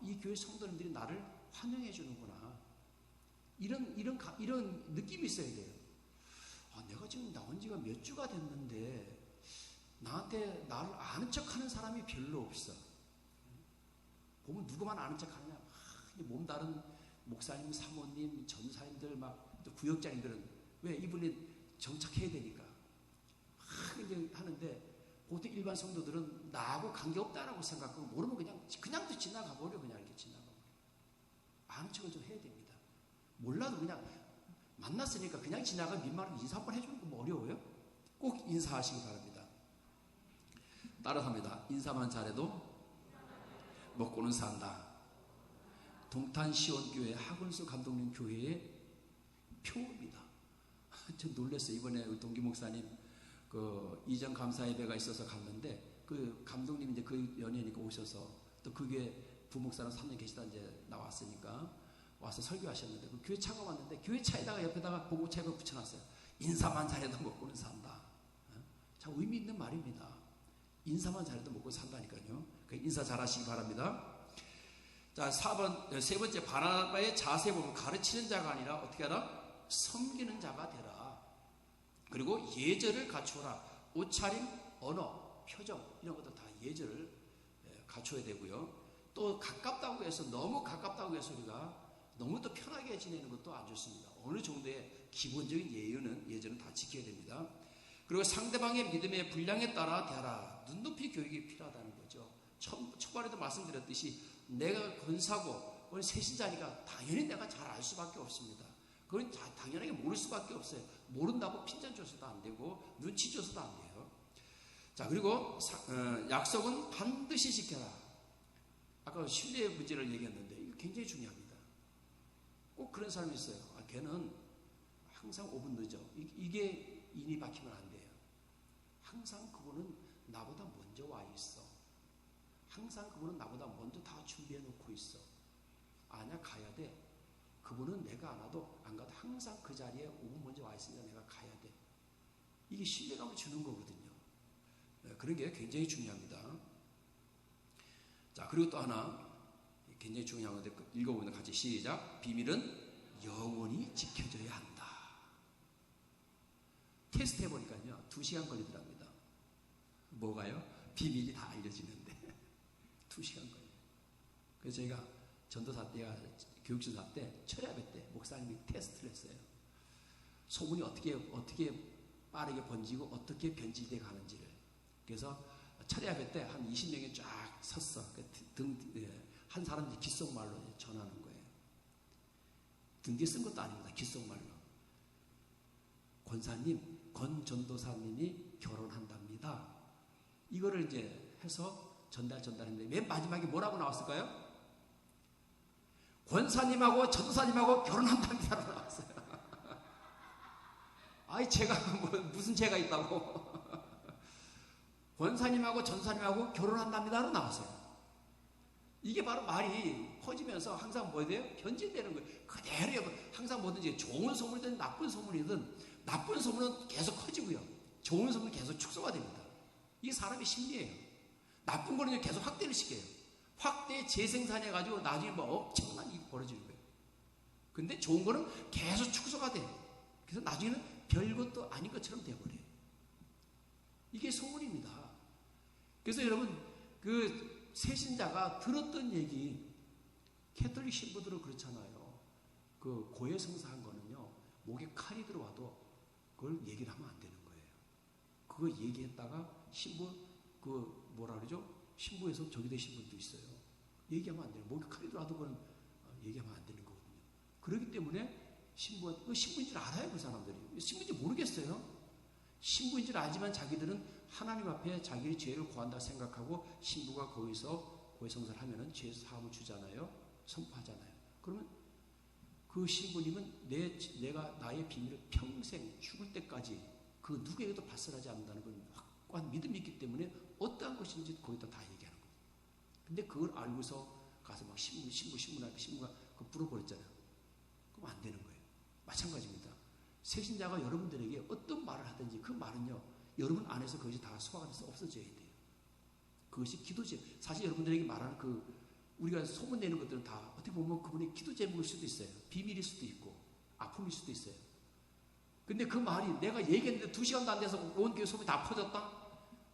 이 교회 성도님들이 나를 환영해 주는구나. 이런 느낌이 있어야 돼요. 내가 지금 나온 지가 몇 주가 됐는데 나한테 나를 아는 척하는 사람이 별로 없어. 보면 누구만 아는 척하느냐. 몸다른 목사님, 사모님, 전사님들 또 구역장님들은 왜 이분이 정착해야 되니까 이제 하는데 보통 일반 성도들은 나하고 관계없다라고 생각하고 모르면 그냥 또 지나가 버려. 그냥 이렇게 지나가 버려. 아는 척을 좀 해야 됩니다. 몰라도 그냥 만났으니까 그냥 지나가 민망하게 인사 한번 해주는 거 뭐 어려워요? 꼭 인사하시기 바랍니다. 따라합니다. 인사만 잘해도 먹고는 산다. 동탄시원교회 하근수 감독님 교회의 표입니다. 저 놀랐어요. 이번에 우리 동기 목사님 이전 감사 예배가 있어서 갔는데 그 감독님 이제 그 연예니까 오셔서 또 그게 부목사랑 3년 계시다 이제 나왔으니까 와서 설교하셨는데 그 교회 차가 왔는데 교회 차에다가 옆에다가 보고책을 붙여놨어요. 인사만 잘해도 먹고는 산다. 참 의미 있는 말입니다. 인사만 잘해도 먹고 산다니까요. 인사 잘하시기 바랍니다. 자, 세 번째 바나바의 자세 보면 가르치는 자가 아니라 어떻게 하라? 섬기는 자가 되라. 그리고 예절을 갖추어라. 옷차림, 언어, 표정 이런 것도 다 예절을 갖춰야 되고요. 또 가깝다고 해서 너무 가깝다고 해서 우리가 너무 또 편하게 지내는 것도 안 좋습니다. 어느 정도의 기본적인 예절은 다 지켜야 됩니다. 그리고 상대방의 믿음의 분량에 따라 대하라. 눈높이 교육이 필요하다는 거죠. 초반에도 말씀드렸듯이 내가 권사고 세신자니까 당연히 내가 잘 알 수밖에 없습니다. 그건 당연하게 모를 수밖에 없어요. 모른다고 핀잔 줘서도 안 되고 눈치 줘서도 안 돼요. 자, 그리고 약속은 반드시 지켜라. 아까 신뢰 문제를 얘기했는데 이거 굉장히 중요합니다. 꼭 그런 사람이 있어요. 걔는 항상 5분 늦어. 이게 인이 박히면 안 돼요. 항상 그분은 나보다 먼저 와 있어. 항상 그분은 나보다 먼저 다 준비해 놓고 있어. 아니야, 가야 돼. 그분은 내가 안 와도 안 가도 항상 그 자리에 5분 먼저 와 있으니까 내가 가야 돼. 이게 신뢰감을 주는 거거든요. 그런 게 굉장히 중요합니다. 자, 그리고 또 하나 굉장히 중요한 건데 읽어보면 같이 시작. 비밀은 영원히 지켜져야 한다. 테스트 해보니까요 2시간 걸리더랍니다. 뭐가요? 비밀이 다 알려지는데 2시간 걸려요. 그래서 저희가 전도사 때가 교육전사 때 철야배 때 목사님이 테스트를 했어요. 소문이 어떻게 빠르게 번지고 어떻게 변질돼 가는지를. 그래서 철야배 때 한 20명이 쫙 섰어. 한 사람이 귓속말로 전하는 거예요. 등 뒤에 쓴 것도 아닙니다. 귓속말로. 권사님, 권전도사님이 결혼한답니다. 이거를 이제 해서 전달했는데 맨 마지막에 뭐라고 나왔을까요? 권사님하고 전도사님하고 결혼한답니다라고 나왔어요. 아이, 제가 무슨 죄가 있다고. 권사님하고 전도사님하고 결혼한답니다라고 나왔어요. 이게 바로 말이 퍼지면서 항상 뭐 돼요? 변질되는 거예요. 그대로 항상 뭐든지 좋은 소문이든 나쁜 소문이든 나쁜 소문은 계속 커지고요. 좋은 소문은 계속 축소가 됩니다. 이게 사람의 심리예요. 나쁜 거는 계속 확대를 시켜요. 확대 재생산해가지고 나중에 뭐 엄청난 일이 벌어지는 거예요. 근데 좋은 거는 계속 축소가 돼요. 그래서 나중에는 별것도 아닌 것처럼 돼버려요. 이게 소문입니다. 그래서 여러분, 세신자가 들었던 얘기, 캐톨릭 신부들은 그렇잖아요. 고해성사 한 거는요, 목에 칼이 들어와도 그걸 얘기를 하면 안 되는 거예요. 그거 얘기했다가 신부, 뭐라 그러죠? 신부에서 저기 되신 분도 있어요. 얘기하면 안 돼요. 목에 칼이 들어와도 그건 얘기하면 안 되는 거거든요. 그렇기 때문에 신부인 줄 알아요, 그 사람들이. 신부인지 모르겠어요. 신부인 줄 알지만 자기들은 하나님 앞에 자기의 죄를 구한다 생각하고 신부가 거기서 고해성사를 하면은 죄 사함을 주잖아요. 선포하잖아요. 그러면 그 신부님은 내가 나의 비밀을 평생 죽을 때까지 그 누구에게도 발설하지 않는다는 걸 확고한 믿음이 있기 때문에 어떠한 것인지 거기다 다 얘기하는 거예요. 근데 그걸 알고서 가서 막 신부가 그거 불어버렸잖아요. 그럼 안 되는 거예요. 마찬가지입니다. 세신자가 여러분들에게 어떤 말을 하든지 그 말은요, 여러분 안에서 그것이 다 소화가 돼서 없어져야 돼요. 그것이 기도제. 사실 여러분들에게 말하는 우리가 소문내는 것들은 다 어떻게 보면 그분의 기도 제목일 수도 있어요. 비밀일 수도 있고 아픔일 수도 있어요. 근데 그 말이 내가 얘기했는데 2시간도 안 돼서 온 교회 소문이 다 퍼졌다?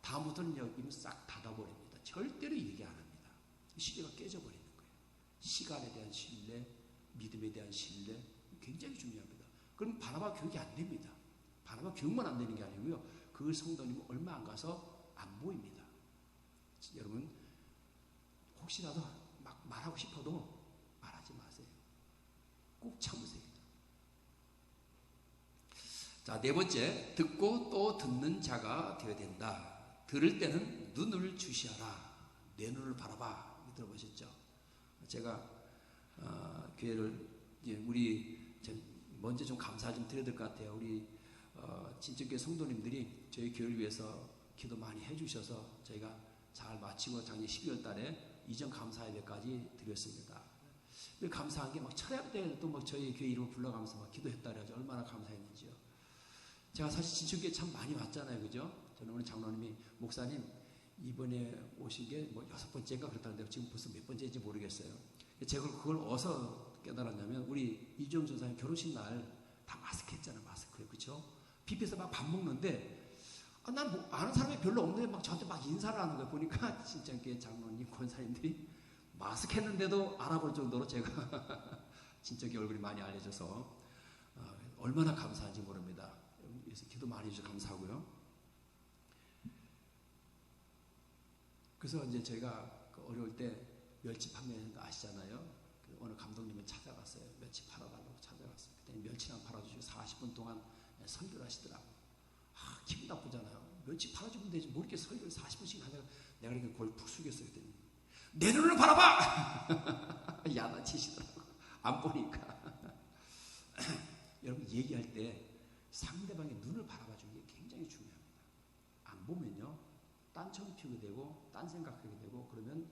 다음부터는 이미 싹 닫아버립니다. 절대로 얘기 안 합니다. 시대가 깨져버리는 거예요. 시간에 대한 신뢰, 믿음에 대한 신뢰 굉장히 중요합니다. 그럼 바나바 교육이 안 됩니다. 바나바 교육만 안 되는 게 아니고요. 그 성도님은 얼마 안 가서 안 보입니다. 여러분 혹시라도 막 말하고 싶어도 말하지 마세요. 꼭 참으세요. 자, 네 번째, 듣고 또 듣는 자가 되어야 된다. 들을 때는 눈을 주시하라. 내 눈을 바라봐. 들어보셨죠? 제가 교회를 우리 먼저 좀 감사 좀 드려야 될 것 같아요. 우리 진정교회 성도님들이 저희 교회를 위해서 기도 많이 해주셔서 저희가 잘 마치고 작년 12월 달에 이전 감사 예배까지 드렸습니다. 감사한 게 막 철학 때도 막 저희 교회 이름을 불러가면서 막 기도했다 그래가지고 얼마나 감사했는지요. 제가 사실 진천교회 참 많이 왔잖아요. 그죠? 저는 오늘 장로님이 목사님 이번에 오신 게 뭐 6번째인가 그렇다는데 지금 벌써 몇 번째인지 모르겠어요. 제가 그걸 어디서 깨달았냐면 우리 이주영 전사님 결혼식 날 다 마스크 했잖아요. 마스크에. 그렇죠? 뷔페에서 막 밥 먹는데 난 뭐 아는 사람이 별로 없는데 막 저한테 막 인사를 하는 거예요. 보니까 진천교회 장로님 권사님들이 마스크 했는데도 알아볼 정도로 제가 진천교회 얼굴이 많이 알려져서 얼마나 감사한지 모릅니다. 그래서 기도 많이 해주셔서 감사하고요. 그래서 이제 저희가 어려울 때 멸치 판매하는 거 아시잖아요. 어느 감독님을 찾아갔어요. 멸치 팔아달라고 찾아갔어요. 그때 멸치랑 팔아주시고 40분 동안 설교를 하시더라고요. 기분 나쁘잖아요. 멸치 팔아주면 되지. 뭐 이렇게 설교를 40분씩 하다가 내가 이렇게 골 푹 숙였어요. 그랬더니 내 눈을 바라봐! 야단치시더라고요. 안 보니까. 여러분 얘기할 때 상대방의 눈을 바라봐 주는 게 굉장히 중요합니다. 안 보면요. 딴청 피우게 되고 딴 생각하게 되고 그러면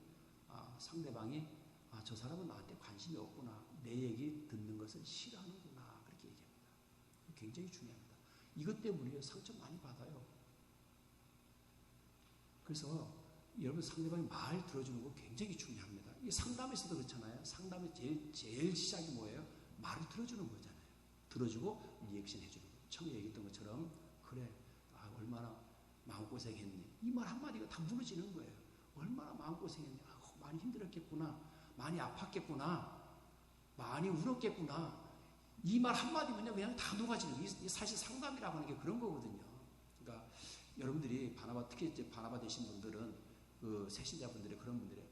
상대방이 저 사람은 나한테 관심이 없구나. 내 얘기 듣는 것을 싫어하는구나. 그렇게 얘기합니다. 굉장히 중요합니다. 이것 때문에 상처 많이 받아요. 그래서 여러분 상대방이 말 들어주는 거 굉장히 중요합니다. 이게 상담에서도 그렇잖아요. 상담의 제일 시작이 뭐예요? 말을 들어주는 거잖아요. 들어주고 리액션 해주는 거. 처음에 얘기했던 것처럼 그래 얼마나 마음고생했니. 이 말 한마디가 다 무너지는 거예요. 얼마나 마음고생했니. 많이 힘들었겠구나. 많이 아팠겠구나. 많이 울었겠구나. 이 말 한마디면요 그냥 다 녹아지는 거예요. 사실 상담이라고 하는 게 그런 거거든요. 그러니까 여러분들이 특히 이제 바나바 되신 분들은 그 새신자분들의 그런 분들의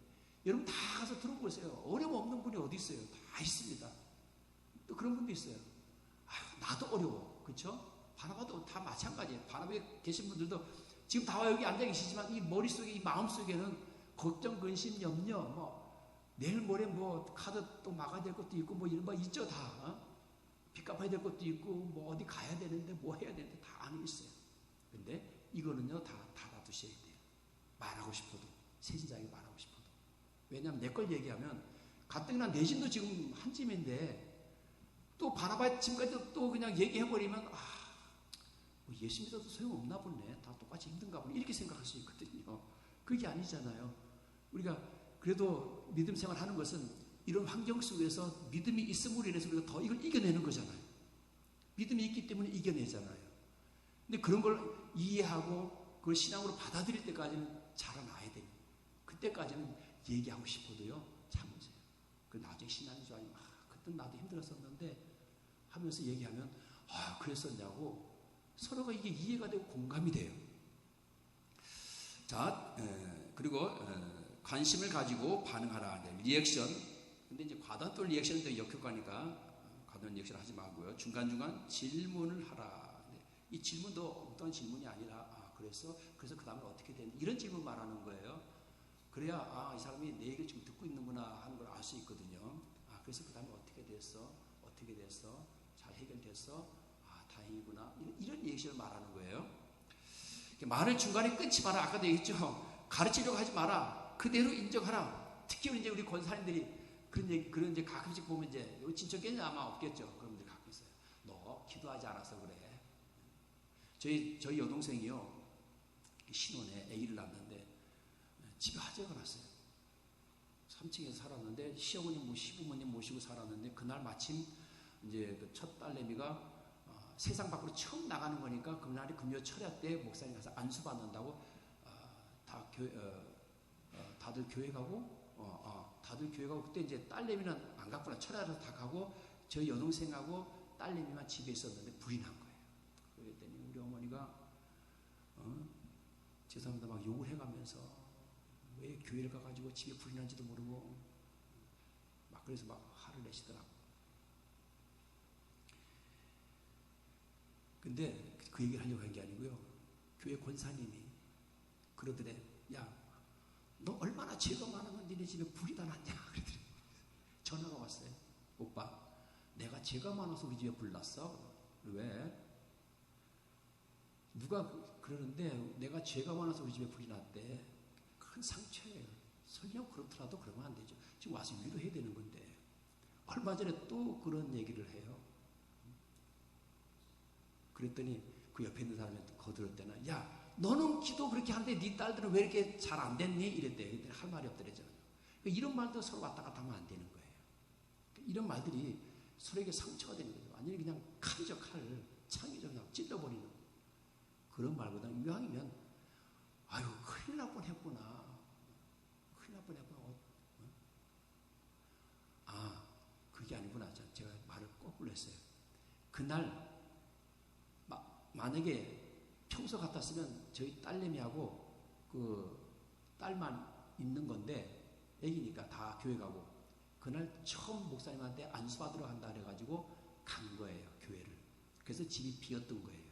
여러분 다 가서 들어보세요. 어려움 없는 분이 어디 있어요? 다 있습니다. 또 그런 분도 있어요. 나도 어려워. 그렇죠? 바나바도 다 마찬가지예요. 바나바에 계신 분들도 지금 다 여기 앉아 계시지만 이 머릿속에 이 마음속에는 걱정, 근심, 염려 뭐 내일 모레 뭐 카드 또 막아야 될 것도 있고 뭐 이런 거 있죠 다. 빚 갚아야 될 것도 있고 뭐 어디 가야 되는데 뭐 해야 되는데 다 안에 있어요. 근데 이거는요 다 닫아두셔야 돼요. 말하고 싶어도 새신자에게 말하고 싶어도. 왜냐하면 내 걸 얘기하면 가뜩이나 내신도 지금 한 찜인데 또 바나바 지금까지 또 그냥 얘기해버리면 뭐 예수 믿어도 소용없나 보네. 다 똑같이 힘든가 보네. 이렇게 생각할 수 있거든요. 그게 아니잖아요. 우리가 그래도 믿음 생활하는 것은 이런 환경 속에서 믿음이 있음으로 인해서 우리가 더 이걸 이겨내는 거잖아요. 믿음이 있기 때문에 이겨내잖아요. 근데 그런 걸 이해하고 그걸 신앙으로 받아들일 때까지는 자라나야 됩니다. 그때까지는 얘기하고 싶어도요 참으세요. 그 나중에 신앙인 줄 알면 그때 나도 힘들었었는데 하면서 얘기하면 그랬었냐고 서로가 이게 이해가 되고 공감이 돼요. 자, 그리고 관심을 가지고 반응하라. 리액션. 근데 이제 과도한 또 리액션이 더 역효과니까 과도한 리액션 하지 말고요. 중간중간 질문을 하라. 이 질문도 어떤 질문이 아니라 그래서 그 다음에 어떻게 되는 이런 질문 말하는 거예요. 그래야 이 사람이 내 얘기를 지금 듣고 있는구나 하는 걸 알 수 있거든요. 그래서 그 다음에 어떻게 됐어? 잘 해결됐어? 다행이구나. 이런 리액션을 말하는 거예요. 말을 중간에 끊지 마라. 아까도 얘기했죠. 가르치려고 하지 마라. 그대로 인정하라. 특히 이제 우리 권사님들이 그런 이제 가끔씩 보면 이제 진척에는 아마 없겠죠. 그런 분들 가끔 있어요. 너 기도하지 않아서 그래. 저희 여동생이요. 신혼에 아기를 낳았는데 집에 화재가 났어요. 3층에서 살았는데 시어머님, 시부모님 모시고 살았는데 그날 마침 이제 그 첫 딸내미가 세상 밖으로 처음 나가는 거니까 그날이 금요 철야 때 목사님 가서 안수 받는다고 다들 교회 가고 다들 교회 가고 그때 이제 딸내미는 안 갔구나. 철야를 다 가고 저희 여동생하고 딸내미만 집에 있었는데 불이 난 거예요. 그랬더니 우리 어머니가 죄송합니다 막 욕을 해가면서 왜 교회를 가가지고 집에 불이 난지도 모르고 막 그래서 막 화를 내시더라고. 근데 그 얘기를 하려고 한 게 아니고요. 교회 권사님이 그러더래. 야, 너 얼마나 죄가 많으면 니네 집에 불이 다 났냐 그러더래. 전화가 왔어요. 오빠, 내가 죄가 많아서 우리 집에 불 났어. 왜? 누가 그러는데 내가 죄가 많아서 우리 집에 불이 났대. 큰 상처예요. 설령 그렇더라도 그러면 안 되죠. 지금 와서 위로해야 되는 건데. 얼마 전에 또 그런 얘기를 해요. 그랬더니 그 옆에 있는 사람이 거들었대나. 야, 너는 기도 그렇게 하는데 네 딸들은 왜 이렇게 잘 안 됐니? 이랬대. 그랬더니 할 말이 없더래잖아요. 이런 말도 서로 왔다 갔다 하면 안 되는 거예요. 이런 말들이 서로에게 상처가 되는 거죠. 완전히 그냥 칼이죠, 칼. 창이죠, 그냥 찔러버리는. 그런 말보다 이왕이면 아유, 큰일 날 뻔했구나. 큰일 날 뻔했구나. 그게 아니구나. 제가 말을 거꾸로 했어요. 그날 만약에 평소 같았으면 저희 딸내미하고 그 딸만 있는 건데 애기니까 다 교회 가고 그날 처음 목사님한테 안수 받으러 간다 그래가지고 간 거예요, 교회를. 그래서 집이 비었던 거예요.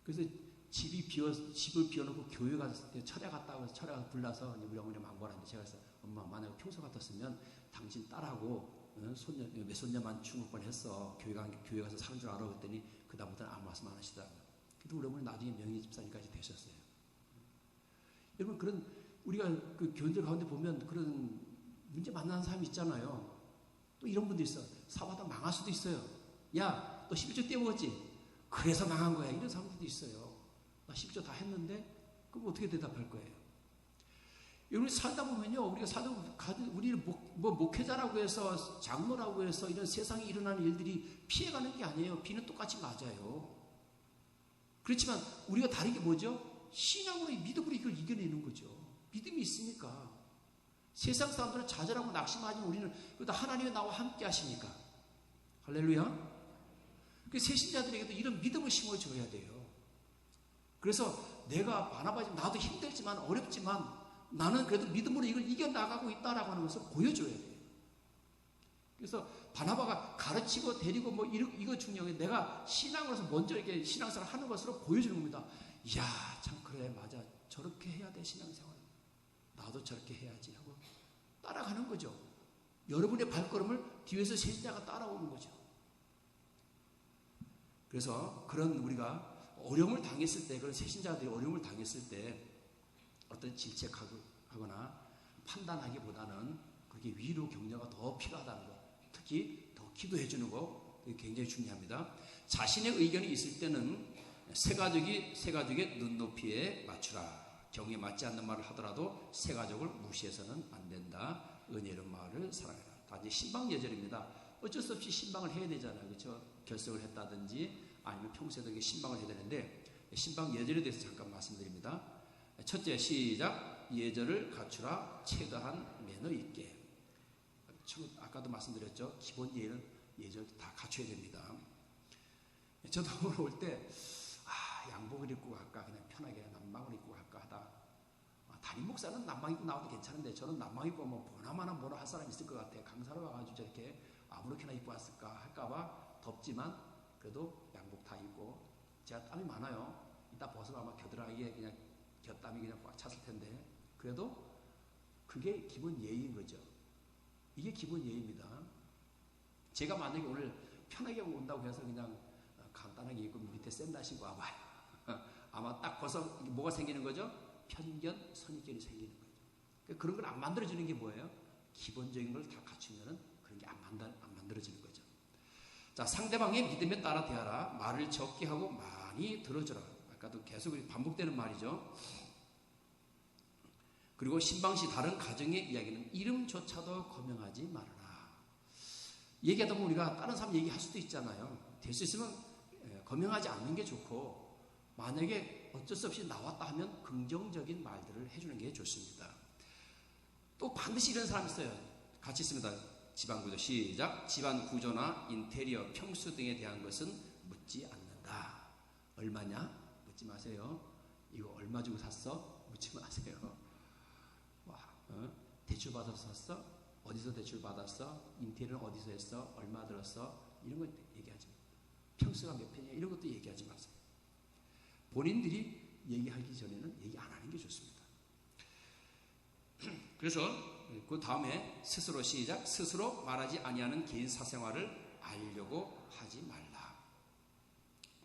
그래서 집을 비워놓고 교회 갔을 때 철야 갔다 와서 철야 가서 불나서 우리 어머니 망고하는데 제가 그래서 엄마 만약에 평소 같았으면 당신 딸하고 외손녀만 죽을 뻔했어. 교회 가서 사는 줄 알아. 그랬더니 그다음부터는 아무 말씀 안 하시더라고요. 그래도 우리 어머니 나중에 명예 집사님까지 되셨어요. 여러분 그런 우리가 그 교인들 가운데 보면 그런 문제 만나는 사람이 있잖아요. 또 이런 분도 있어. 사업하다 망할 수도 있어요. 야, 너 11조 떼먹었지? 그래서 망한 거야. 이런 사람들도 있어요. 나 11조 다 했는데 그럼 어떻게 대답할 거예요? 여러분 살다 보면요, 우리는 목회자라고 해서 장로라고 해서 이런 세상에 일어나는 일들이 피해가는 게 아니에요. 비는 똑같이 맞아요. 그렇지만 우리가 다른 게 뭐죠? 신앙으로 믿음으로 이걸 이겨내는 거죠. 믿음이 있으니까. 세상 사람들은 좌절하고 낙심하지만 우리는 그래도 하나님이 나와 함께 하시니까. 할렐루야. 그 새신자들에게도 이런 믿음을 심어줘야 돼요. 그래서 내가 바나바지 나도 힘들지만 어렵지만 나는 그래도 믿음으로 이걸 이겨나가고 있다라고 하는 것을 보여줘야 돼요. 그래서 바나바가 가르치고 데리고 이거 중요해. 내가 신앙으로서 먼저 이렇게 신앙생활을 하는 것으로 보여주는 겁니다. 이야, 참 그래, 맞아. 저렇게 해야 돼, 신앙생활. 나도 저렇게 해야지 하고 따라가는 거죠. 여러분의 발걸음을 뒤에서 세신자가 따라오는 거죠. 그래서 그런 우리가 어려움을 당했을 때, 그런 세신자들이 어려움을 당했을 때 어떤 질책하거나 판단하기보다는 그렇게 위로 격려가 더 필요하다는 것, 특히 더 기도해 주는 거 굉장히 중요합니다. 자신의 의견이 있을 때는 새가족의 눈높이에 맞추라. 경에 맞지 않는 말을 하더라도 새가족을 무시해서는 안 된다. 은혜로운 마을을 사랑해라. 다 이제 신방 예절입니다. 어쩔 수 없이 신방을 해야 되잖아요. 그렇죠? 결석을 했다든지 아니면 평소에도 신방을 해야 되는데 신방 예절에 대해서 잠깐 말씀드립니다. 첫째, 시작. 예절을 갖추라. 최대한 매너 있게. 아까도 말씀드렸죠. 기본 예는 예절 다 갖춰야 됩니다. 저도 오늘 올 때 양복을 입고 갈까 그냥 편하게 남방을 입고 갈까 하다 담임 목사는 남방 입고 나와도 괜찮은데 저는 남방 입고 보나마나 뭐라 할 사람이 있을 것 같아요. 강사로 와가지고 저렇게 아무렇게나 입고 왔을까 할까봐 덥지만 그래도 양복 다 입고 제가 땀이 많아요. 이따 벗으면 아마 겨드랑이에 그냥 곁땀이 그냥 꽉 찼을 텐데 그래도 그게 기본 예의인 거죠. 이게 기본 예의입니다. 제가 만약에 오늘 편하게 온다고 해서 그냥 간단하게 입고 밑에 샌들 신고 와봐요. 아마 딱 벌써 뭐가 생기는 거죠? 편견, 선입견이 생기는 거죠. 그런 걸 안 만들어지는 게 뭐예요? 기본적인 걸 다 갖추면은 그런 게 안 만들어지는 거죠. 자, 상대방의 믿음에 따라 대하라. 말을 적게 하고 많이 들어주라. 아까도 계속 반복되는 말이죠. 그리고 신방시 다른 가정의 이야기는 이름조차도 거명하지 말아라. 얘기하다 보면 우리가 다른 사람 얘기할 수도 있잖아요. 될 수 있으면 거명하지 않는 게 좋고, 만약에 어쩔 수 없이 나왔다 하면 긍정적인 말들을 해주는 게 좋습니다. 또 반드시 이런 사람이 있어요. 같이 있습니다. 집안 구조 시작. 집안 구조나 인테리어, 평수 등에 대한 것은 묻지 않는다. 얼마냐? 묻지 마세요. 이거 얼마 주고 샀어? 묻지 마세요. 대출 받아서 샀어? 어디서 대출 받았어? 인테리어는 어디서 했어? 얼마 들었어? 이런 거 얘기하지 마. 평수가 몇 평이야? 이런 것도 얘기하지 마세요. 본인들이 얘기하기 전에는 얘기 안 하는 게 좋습니다. 그래서 그 다음에 스스로 시작. 스스로 말하지 아니하는 개인 사생활을 알려고 하지 말라.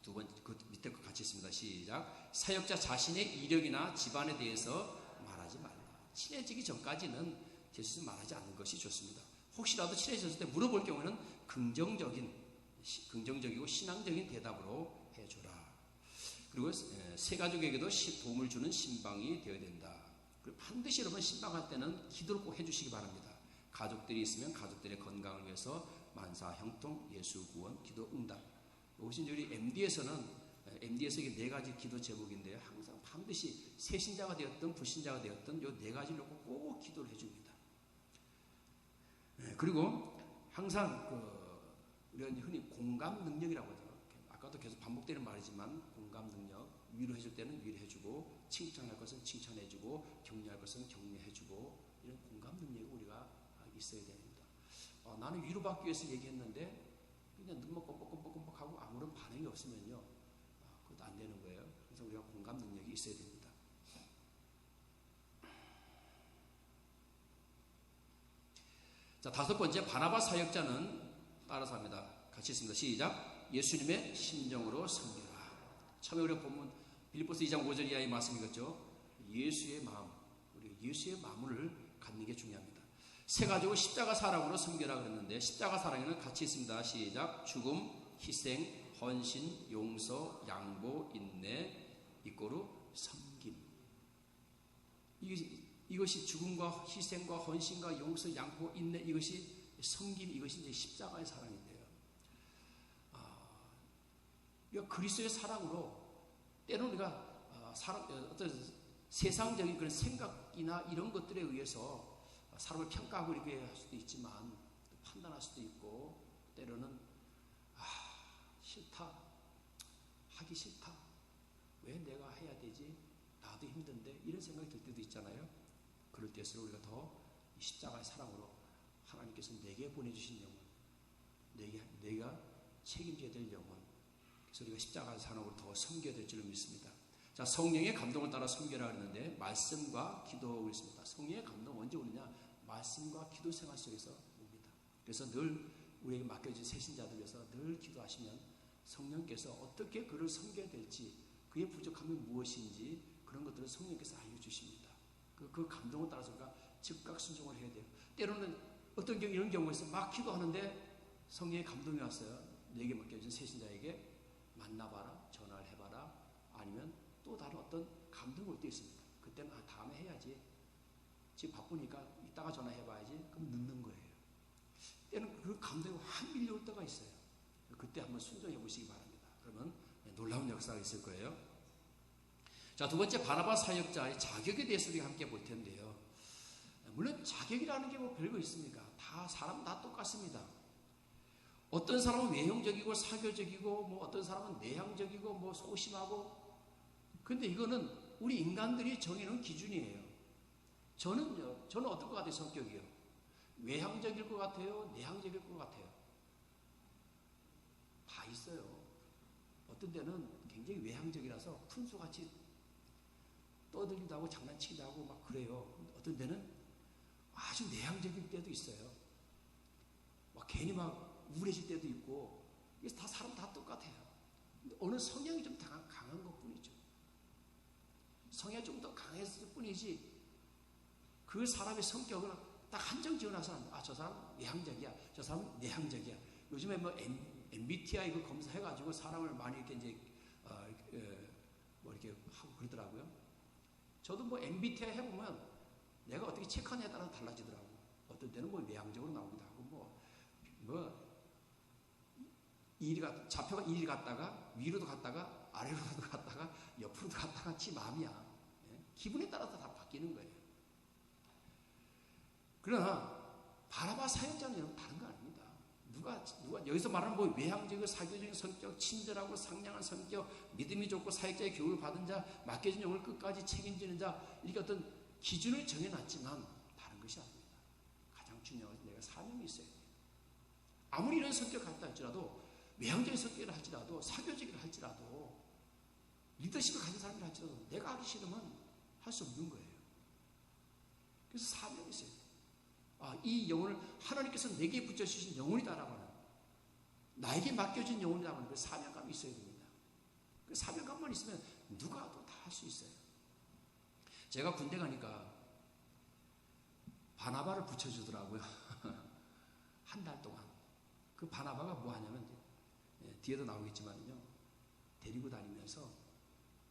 두 번째, 그 밑에 거 같이 있습니다. 시작. 사역자 자신의 이력이나 집안에 대해서 말하지 말라. 친해지기 전까지는 대수는 말하지 않는 것이 좋습니다. 혹시라도 친해졌을 때 물어볼 경우에는 긍정적이고 신앙적인 대답으로 해줘라. 그리고 새 가족에게도 도움을 주는 신방이 되어야 된다. 그리고 반드시 여러분 신방할 때는 기도를 꼭 해주시기 바랍니다. 가족들이 있으면 가족들의 건강을 위해서 만사, 형통, 예수, 구원, 기도, 응답. 이것이 우리 MD에서 이게 네 가지 기도 제목인데요. 항상 반드시 새신자가 되었든 불신자가 되었든 이 네 가지를 놓고 꼭 기도를 해줍니다. 그리고 항상 우리가 흔히 공감 능력이라고 하죠. 아까도 계속 반복되는 말이지만 공감 능력, 위로해줄 때는 위로해주고, 칭찬할 것은 칭찬해주고, 격려할 것은 격려해주고, 이런 공감 능력이 우리가 있어야 됩니다. 나는 위로받기 위해서 얘기했는데 그냥 눈만 껌뻑껌뻑껌뻑하고 아무런 반응이 없으면요, 그것도 안 되는 거예요. 그래서 우리가 공감 능력이 있어야 됩니다. 자, 다섯 번째, 바나바 사역자는 따라서 합니다. 같이 있습니다. 시작. 예수님의 심정으로 섬겨라. 처음에 우리가 보면 빌립보서 2장 5절 이하의 말씀이겠죠. 예수의 마음, 우리 예수의 마음을 갖는 게 중요합니다. 세 가지고 십자가 사랑으로 섬겨라 그랬는데, 십자가 사랑에는 같이 있습니다. 시작. 죽음, 희생, 헌신, 용서, 양보, 인내, 이꼬르 섬김. 이것이 죽음과 희생과 헌신과 용서, 양보, 인내, 이것이 섬김, 이것이 이제 십자가의 사랑인데요. 그리스도의 사랑으로 때로는 우리가 어떤 세상적인 그런 생각이나 이런 것들에 의해서 사람을 평가하고 이렇게 할 수도 있지만, 판단할 수도 있고, 때로는 싫다, 하기 싫다, 왜 내가 해야 되지, 나도 힘든데, 이런 생각이 들 때도 있잖아요. 그럴 때일수록 우리가 더 십자가의 사랑으로 하나님께서 내게 보내주신 영혼, 내가 책임져야 될 영혼, 그래서 우리가 십자가의 사랑으로 더 섬겨야 될 줄을 믿습니다. 자, 성령의 감동을 따라 섬겨라 하는데, 말씀과 기도하고 있습니다. 성령의 감동 언제 오느냐? 말씀과 기도 생활 속에서 옵니다. 그래서 늘 우리에게 맡겨진 새신자들 위해서 늘 기도하시면 성령께서 어떻게 그를 섬겨야 될지, 그의 부족함이 무엇인지 그런 것들을 성령께서 알려주십니다. 그 감동을 따라서 우리가 즉각 순종을 해야 돼요. 때로는 어떤 경우, 이런 경우에서 막 기도하는데 성령의 감동이 왔어요. 내게 맡겨진 새신자에게 만나봐라, 전화를 해봐라, 아니면 또 다른 어떤 감동이 올 때 있습니다. 그때는 다음에 해야지, 지금 바쁘니까 이따가 전화해봐야지, 그럼 늦는 거예요. 때는 그 감동이 확 밀려올 때가 있어요. 그때 한번 순종해 보시기 바랍니다. 그러면 놀라운 역사가 있을 거예요. 자, 두 번째, 바나바 사역자의 자격에 대해서 우리가 함께 볼 텐데요. 물론 자격이라는 게 뭐 별거 있습니까? 사람 다 똑같습니다. 어떤 사람은 외형적이고 사교적이고, 뭐 어떤 사람은 내향적이고, 뭐 소심하고. 근데 이거는 우리 인간들이 정해놓은 기준이에요. 저는 어떤 것 같아요, 성격이요? 외향적일 것 같아요? 내향적일 것 같아요? 다 있어요. 어떤 데는 굉장히 외향적이라서 푼수같이 떠들기도 하고 장난치기도 하고 막 그래요. 어떤 데는 아주 내향적일 때도 있어요. 막 괜히 막 우울해질 때도 있고, 이게 다 사람 다 똑같아요. 어느 성향이 좀 강한 것 뿐이죠. 성향이 좀 더 강했을 뿐이지, 그 사람의 성격은 딱 한정 지어놔서 저 사람 외향적이야, 저 사람 내향적이야. 요즘에 뭐 MBTI 그 검사해가지고 사람을 많이 이렇게 이제 뭐 이렇게 하고 그러더라고요. 저도 뭐 MBTI 해보면 내가 어떻게 체크하냐에 따라 달라지더라고. 어떤 때는 뭐 외향적으로 나오기도 하고 좌표가 이리 갔다가 위로도 갔다가 아래로도 갔다가 옆으로도 갔다가 지 마음이야. 기분에 따라서 다 바뀌는 거예요. 그러나 바나바 사역자는 다른 거 아닙니다. 누가 여기서 말하는 뭐 외향적이고 사교적인 성격, 친절하고 상냥한 성격, 믿음이 좋고 사역자의 교육을 받은 자, 맡겨진 영을 끝까지 책임지는 자, 이렇게 어떤 기준을 정해놨지만 다른 것이 아닙니다. 가장 중요한 것은 내가 사명이 있어야 돼요. 아무리 이런 성격을 갖다 할지라도, 외향적인 성격을 할지라도, 사교적이라 할지라도, 리더십을 가진 사람이라 할지라도 내가 하기 싫으면 할 수 없는 거예요. 그래서 사명이 있어야 돼요. 이 영혼을 하나님께서 내게 붙여주신 영혼이다라고 하는, 나에게 맡겨진 영혼이라고 하는 그 사명감이 있어야 됩니다. 그 사명감만 있으면 누가도 다 할 수 있어요. 제가 군대 가니까 바나바를 붙여주더라고요. 한 달 동안. 그 바나바가 뭐 하냐면, 뒤에도 나오겠지만요, 데리고 다니면서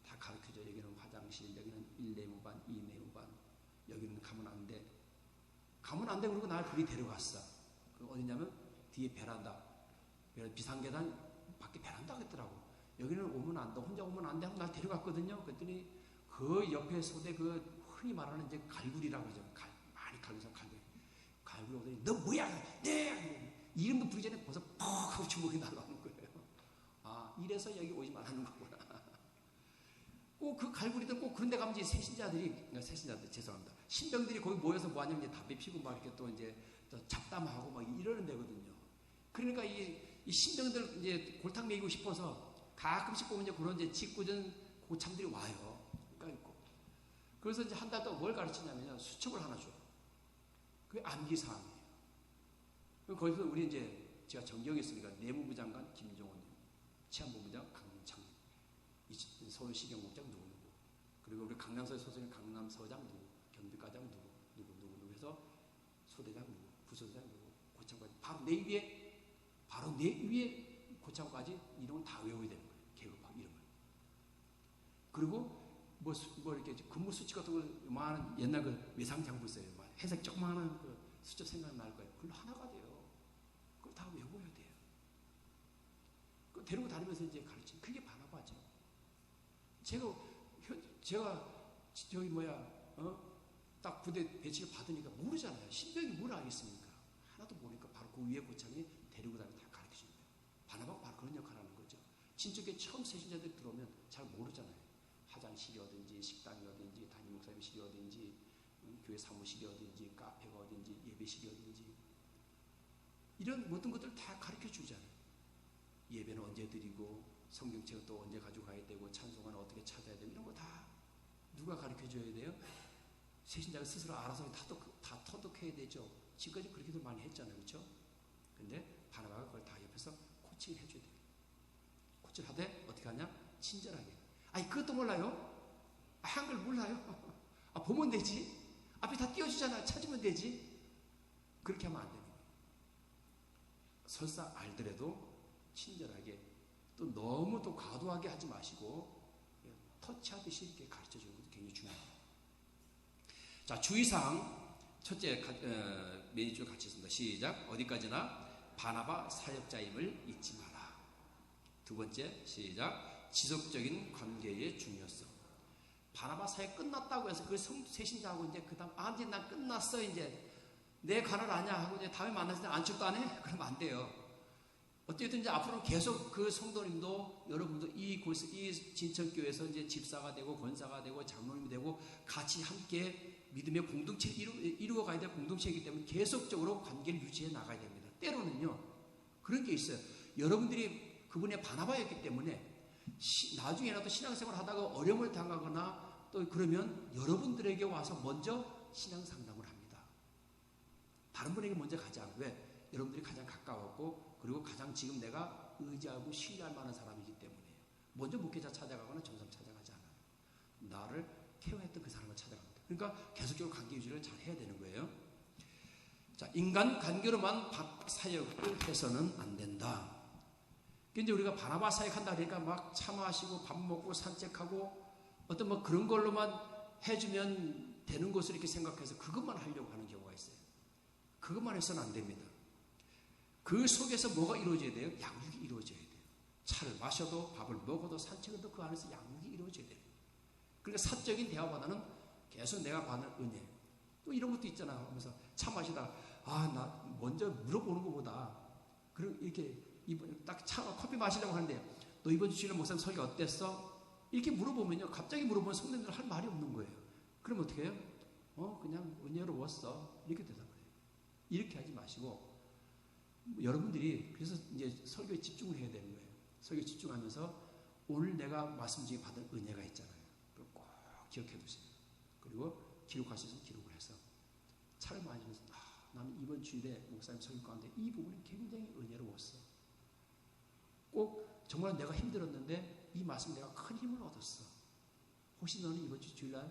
다 가르쳐줘요. 여기는 화장실, 여기는 1내무반, 2내무반, 여기는 가면 안 돼. 가면 안 돼. 그러고 날 거기 데려갔어. 어디냐면 뒤에 베란다. 비상계단 밖에 베란다가 있더라고. 여기는 오면 안 돼. 혼자 오면 안 돼. 하고 날 데려갔거든요. 그랬더니 그 옆에 소대 흔히 말하는 이제 갈구리라고 그러죠. 많이 갈구서 갈구리 오더니 너 뭐야? 네! 이름도 부르기 전에 벌써 퍽 하고 주먹이 날라오는 거예요. 이래서 여기 오지 말라는 거구나. 꼭 그 갈구리들 꼭 그런 데 가면 이제 세신자들, 죄송합니다. 신병들이 거기 모여서 뭐 하냐면 이제 담배 피고 막 이렇게 또 이제 잡담하고 막 이러는 데거든요. 그러니까 이 신병들 이제 골탕 먹이고 싶어서 가끔씩 보면 이제 그런 이제 직구전 고참들이 와요. 그러니까 그래서 이제 한 달 동안 뭘 가르치냐면요. 수첩을 하나 줘요. 그게 암기사항이에요. 거기서 우리 이제 제가 전경에 있으니까 내무부 장관 김종원, 치안본부장 강창, 서울시경국장 누구, 그리고 우리 강남서에 소속인 강남서장 누구, 경비과장 누구 해서 소대장 누구, 부소대장 누구, 고참까지 바로 내 위에 고참까지 이름을 다 외워야 되는 거예요. 계급학 이름을. 그리고 뭐 이렇게 근무 수치 같은 걸 요만한 옛날 그 외상장부 있어요. 회색 조그마한 그 수첩 생각날 거예요. 그걸로 하나가 돼요. 그걸 다 외워야 돼요. 그 데리고 다니면서 이제 가르치는 그게 바나바죠. 제가 딱 부대 배치를 받으니까 모르잖아요. 신병이 뭘 알겠습니까? 하나도 모르니까 바로 그 위에 고참이 데리고 다니면 다 가르쳐주는 거예요. 바나바가 바로 그런 역할을 하는 거죠. 친척에 처음 세신자들 들어오면 잘 모르잖아요. 화장실이 어딘지, 식당이 어딘지, 담임 목사님실이 어딘지, 교회 사무실이 어딘지, 카페가 어딘지, 예배실이 어딘지, 이런 모든 것들을 다 가르쳐 주잖아요. 예배는 언제 드리고, 성경책은 또 언제 가져가야 되고, 찬송가는 어떻게 찾아야 되고, 이런 거 다 누가 가르쳐 줘야 돼요? 세신자가 스스로 알아서 다 터득해야 되죠. 지금까지 그렇게도 많이 했잖아요. 그렇죠? 근데 바나바가 그걸 다 옆에서 코칭을 해줘야 돼요. 코칭을 하되 어떻게 하냐? 친절하게. 그것도 몰라요? 한글 몰라요? 보면 되지. 앞에 다 띄워주잖아. 찾으면 되지. 그렇게 하면 안 되는 거예요. 설사 알더라도 친절하게, 또 너무 또 과도하게 하지 마시고 터치하듯이 이렇게 가르쳐주는 것도 굉장히 중요합니다. 자, 주의사항 첫째, 매니저 같이 있습니다. 시작. 어디까지나 바나바 사역자임을 잊지 마라. 두 번째, 시작. 지속적인 관계의 중요성. 바나바 사역 끝났다고 해서 그 세신자하고 이제 그 다음, 이제 난 끝났어. 이제 내 간을 아냐 하고 이제 다음에 만났을 때 안축도 안 해? 그러면 안 돼요. 어쨌든 이제 앞으로 계속 그 성도님도 여러분도 이 진천교회에서 이제 집사가 되고 권사가 되고 장로님이 되고 같이 함께 믿음의 공동체를 이루어 가야 될 공동체이기 때문에 계속적으로 관계를 유지해 나가야 됩니다. 때로는요, 그런 게 있어요. 여러분들이 그분의 바나바였기 때문에 나중에라도 신앙생활 하다가 어려움을 당하거나 또 그러면 여러분들에게 와서 먼저 신앙 상담을 합니다. 다른 분에게 먼저 가지 않고. 왜? 여러분들이 가장 가까웠고 그리고 가장 지금 내가 의지하고 신뢰할 만한 사람이기 때문에요. 먼저 목회자 찾아가거나 전사 찾아가지 않아요. 나를 케어했던 그 사람을 찾아갑니다. 그러니까 계속적으로 관계 유지를 잘 해야 되는 거예요. 자, 인간 관계로만 사역을 해서는 안 된다. 이제 우리가 바나바 사역한다 그러니까 막 차 마시고 밥 먹고 산책하고 어떤 그런 걸로만 해주면 되는 것을 이렇게 생각해서 그것만 하려고 하는 경우가 있어요. 그것만 해서는 안 됩니다. 그 속에서 뭐가 이루어져야 돼요? 양육이 이루어져야 돼요. 차를 마셔도 밥을 먹어도 산책을 해도 그 안에서 양육이 이루어져야 돼요. 그러니까 사적인 대화보다는 계속 내가 받는 은혜. 또 이런 것도 있잖아. 하면서 차 마시다가 나 먼저 물어보는 것보다 그리고 이렇게 딱 커피 마시려고 하는데 너 이번 주 주일에 목사님 설교 어땠어? 이렇게 물어보면요. 갑자기 물어보면 성도님들 할 말이 없는 거예요. 그럼 어떻게 해요? 그냥 은혜로웠어. 이렇게 대답을 해요. 이렇게 하지 마시고 여러분들이 그래서 이제 설교에 집중을 해야 되는 거예요. 설교에 집중하면서 오늘 내가 말씀 중에 받은 은혜가 있잖아요. 그걸 꼭 기억해 두세요. 그리고 기록하셔서 기록을 해서 차를 마시면서 나는 이번 주일에 목사님 설교 가운데 이 부분이 굉장히 은혜로웠어. 꼭 정말 내가 힘들었는데 이 말씀 내가 큰 힘을 얻었어. 혹시 너는 이번 주 주일날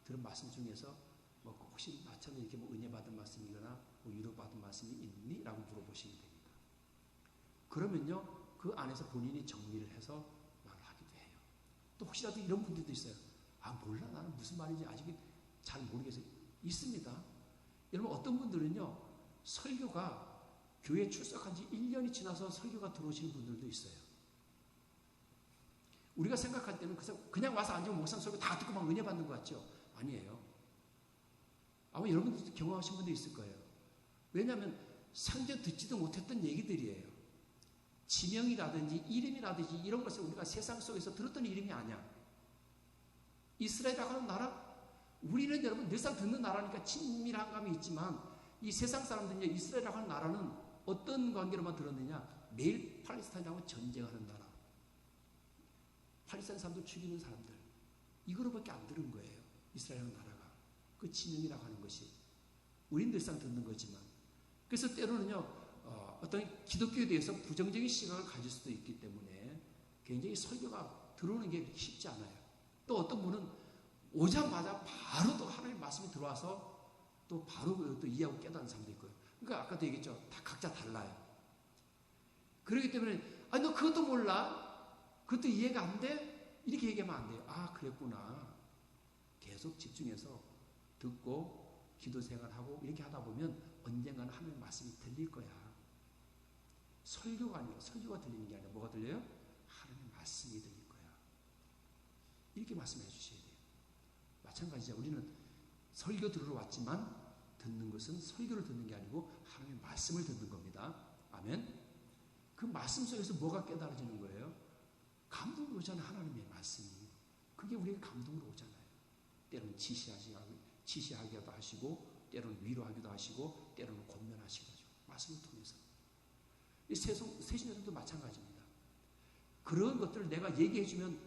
들은 말씀 중에서 혹시 나처럼 이렇게 은혜 받은 말씀이거나 위로 받은 말씀이 있니? 라고 물어보시면 됩니다. 그러면요 그 안에서 본인이 정리를 해서 말을 하기도 해요. 또 혹시라도 이런 분들도 있어요. 몰라 나는 무슨 말인지 아직 잘 모르겠어요. 있습니다. 여러분 어떤 분들은요 설교가 교회 출석한 지 1년이 지나서 설교가 들어오시는 분들도 있어요. 우리가 생각할 때는 그냥 와서 앉으면 목사님 설교 다 듣고 막 은혜 받는 것 같죠? 아니에요. 아마 여러분들도 경험하신 분도 있을 거예요. 왜냐하면 상대 듣지도 못했던 얘기들이에요. 지명이라든지 이름이라든지 이런 것을 우리가 세상 속에서 들었던 이름이 아니야. 이스라엘이라고 하는 나라? 우리는 여러분 늘상 듣는 나라니까 친밀한 감이 있지만 이 세상 사람들이 이스라엘이라고 하는 나라는 어떤 관계로만 들었느냐? 매일 팔레스타인하고 전쟁하는 나라. 팔레스타인 사람들 죽이는 사람들. 이거로밖에 안 들은 거예요. 이스라엘이라는 나라가. 그 지명이라고 하는 것이. 우린 늘상 듣는 거지만. 그래서 때로는요. 어떤 기독교에 대해서 부정적인 시각을 가질 수도 있기 때문에 굉장히 설교가 들어오는 게 쉽지 않아요. 또 어떤 분은 오자마자 바로 또 하나님의 말씀이 들어와서 또 바로 또 이해하고 깨닫는 사람도 있고요. 그러니까 아까도 얘기했죠. 다 각자 달라요. 그렇기 때문에 너 그것도 몰라? 그것도 이해가 안 돼? 이렇게 얘기하면 안 돼요. 그랬구나. 계속 집중해서 듣고 기도 생활하고 이렇게 하다 보면 언젠가는 하나님의 말씀이 들릴 거야. 설교가 아니라 설교가 들리는 게 아니라 뭐가 들려요? 하나님의 말씀이 들릴 거야. 이렇게 말씀해 주셔야 돼요. 마찬가지죠. 우리는 설교 들으러 왔지만 듣는 것은 설교를 듣는 게 아니고 하나님의 말씀을 듣는 겁니다. 아멘. 그 말씀 속에서 뭐가 깨달아지는 거예요? 감동으로 오잖아요. 하나님의 말씀이. 그게 우리에게 감동으로 오잖아요. 때로는 지시하기도 하시고 때로는 위로하기도 하시고 때로는 권면하시기도 하시고 말씀을 통해서. 이 세신자들도 마찬가지입니다. 그런 것들을 내가 얘기해주면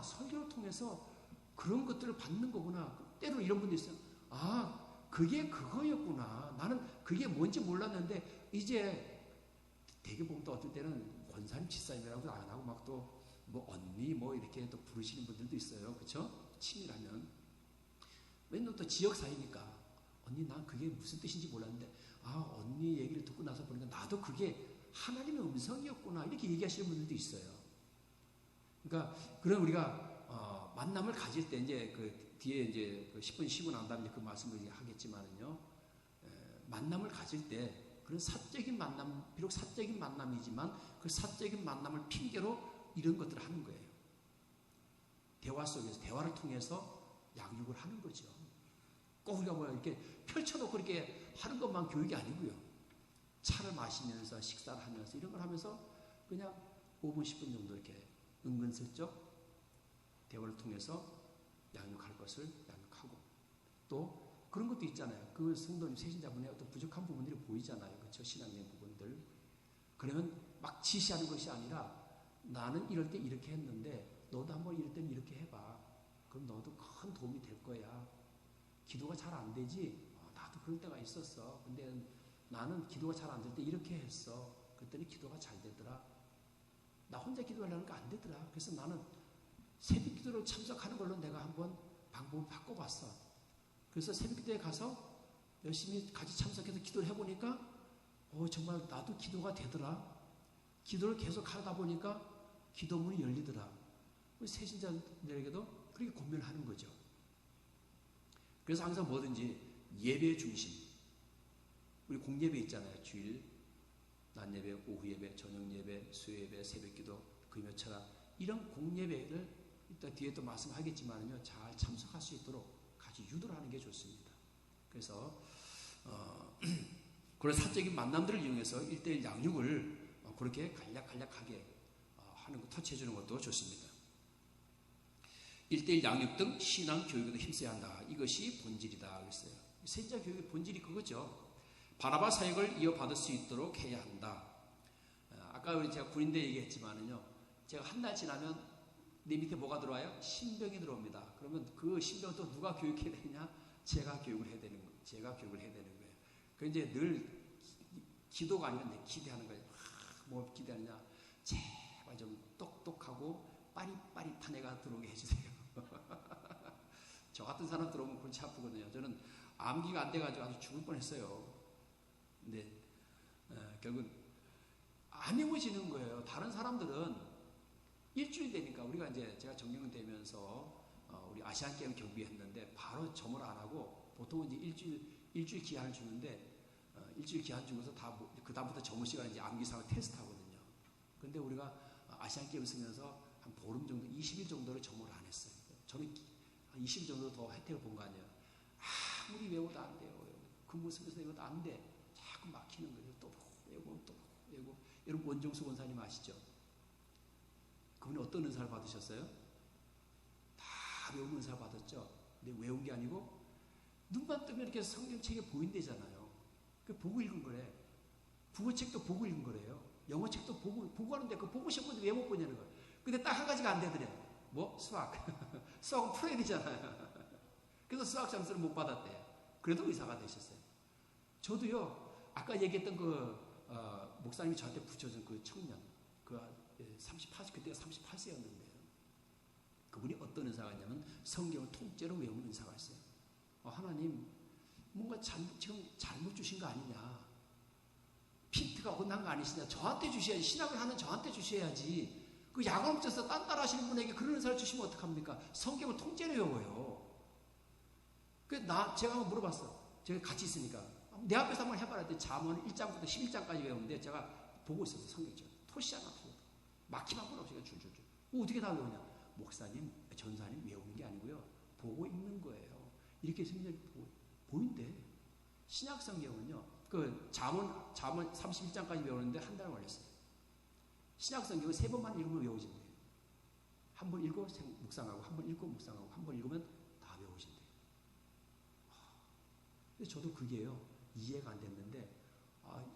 설교를 통해서 그런 것들을 받는 거구나. 때로 이런 분도 있어요. 그게 그거였구나. 나는 그게 뭔지 몰랐는데 이제 되게 보면 또 어떨 때는 권사님, 집사님이라고도 안 하고 막 또 언니 이렇게 또 부르시는 분들도 있어요. 그렇죠? 친밀하면. 왜냐면 또 지역 사이니까 언니 난 그게 무슨 뜻인지 몰랐는데 언니 얘기를 듣고 나서 보니까 나도 그게 하나님의 음성이었구나. 이렇게 얘기하시는 분들도 있어요. 그러니까 그럼 우리가 만남을 가질 때 이제 그 뒤에 이제 10분 쉬고 난 다음에 그 말씀을 하겠지만은요. 만남을 가질 때 그런 사적인 만남, 비록 사적인 만남이지만 그 사적인 만남을 핑계로 이런 것들을 하는 거예요. 대화 속에서 대화를 통해서 양육을 하는 거죠. 꼭 우리가 이렇게 펼쳐놓고 이렇게 하는 것만 교육이 아니고요. 차를 마시면서 식사를 하면서 이런 걸 하면서 그냥 5분 10분 정도 이렇게 은근슬쩍 대화를 통해서 양육할 것을 양육하고 또 그런 것도 있잖아요. 그 성도님 세신자분의 어떤 부족한 부분들이 보이잖아요. 그렇죠? 신앙적인 부분들. 그러면 막 지시하는 것이 아니라 나는 이럴 때 이렇게 했는데 너도 한번 이럴 때는 이렇게 해봐. 그럼 너도 큰 도움이 될 거야. 기도가 잘 안 되지? 나도 그럴 때가 있었어. 근데 나는 기도가 잘 안 될 때 이렇게 했어. 그랬더니 기도가 잘 되더라. 나 혼자 기도하려는 거 안 되더라. 그래서 나는 새벽 기도를 참석하는 걸로 내가 한번 방법을 바꿔봤어. 그래서 새벽 기도에 가서 열심히 같이 참석해서 기도를 해보니까 정말 나도 기도가 되더라. 기도를 계속 하다 보니까 기도문이 열리더라. 세신자들에게도 그렇게 권면을 하는 거죠. 그래서 항상 뭐든지 예배 중심. 우리 공예배 있잖아요. 주일, 낮 예배, 오후 예배, 저녁 예배, 수요 예배, 새벽 기도, 금요 철학. 이런 공예배를 이따 뒤에 또 말씀하겠지만요. 잘 참석할 수 있도록 같이 유도를 하는 게 좋습니다. 그래서 그런 사적인 만남들을 이용해서 1:1 양육을 그렇게 간략하게 하는 거 터치해 주는 것도 좋습니다. 1:1 양육 등 신앙 교육에도 힘써야 한다. 이것이 본질이다. 그랬어요. 선지자 교육의 본질이 그거죠. 바나바 사역을 이어받을 수 있도록 해야 한다. 아까 제가 군인대 얘기했지만은요. 제가 한 달 지나면 내 밑에 뭐가 들어와요? 신병이 들어옵니다. 그러면 그 신병 또 누가 교육해야 되냐? 제가 교육을 해야 되는 거예요. 제가 교육을 해야 되는 거예요. 그 이제 늘 기도가 아니라 내 기대하는 거예요. 뭐 기대하느냐? 제발 좀 똑똑하고 빠릿빠릿한 애가 들어오게 해주세요. 저 같은 사람 들어오면 골치 아프거든요. 저는 암기가 안 돼가지고 아주 죽을 뻔했어요. 근데 결국 안 외워지는 거예요. 다른 사람들은 일주일 되니까 우리가 이제 제가 정년되면서 우리 아시안 게임 경비했는데 바로 점을 안 하고 보통은 이제 일주일 기한을 주는데 일주일 기한 주고서 그 다음부터 점을 시간 이제 암기상을 테스트하거든요. 근데 우리가 아시안 게임 쓰면서 한 보름 정도, 20일 정도를 점을 안 했어요. 저는 한 20일 정도 더 혜택을 본 거 아니에요. 아무리 외워도 안 돼요. 근무 쓰면서 외워도 안 돼. 자꾸 막히는 거예요. 또 외우고 또 외우고. 여러분 원종수 원사님 아시죠? 그분이 어떤 은사를 받으셨어요? 다 외운 은사 받았죠. 근데 외운 게 아니고 눈만 뜨면 이렇게 성경책에 보인대잖아요. 그 보고 읽은 거래. 국어책도 보고 읽은 거래요. 영어책도 보고 하는데 그 보고 싶은데 왜 못 보냐는 거예요. 근데 딱 한 가지가 안 되더래. 뭐? 수학. 수학은 풀어야 되잖아요. 그래서 수학 점수를 못 받았대. 그래도 의사가 되셨어요. 저도요. 아까 얘기했던 목사님이 저한테 붙여준 그 청년. 38, 그때가 38세였는데요. 그분이 어떤 은사가 있냐면 성경을 통째로 외우는 은사가 있어요. 하나님 뭔가 지금 잘못 주신 거 아니냐. 핀트가 어긋난 거 아니시냐. 저한테 주셔야지. 신학을 하는 저한테 주셔야지. 그 야광업자에서 딴따라 하시는 분에게 그런 은사를 주시면 어떡합니까? 성경을 통째로 외워요. 제가 한번 물어봤어. 제가 같이 있으니까. 내 앞에서 한번 해봐라. 잠언 1장부터 11장까지 외우는데 제가 보고 있었어. 성경책. 토시하나 토. 막히만 건 없이 줄줄줄. 어떻게 다 외우냐? 목사님, 전사님 외우는 게 아니고요. 보고 읽는 거예요. 이렇게 성경을 보인대. 신약 성경은요. 그 잠언 31장까지 외우는데 한 달 걸렸어요. 신약 성경은 3번만 읽으면 외워진대요. 한 번 읽고 묵상하고 한 번 읽고 묵상하고 한 번 읽으면 다 외워진대요. 근데 저도 그게요. 이해가 안 됐는데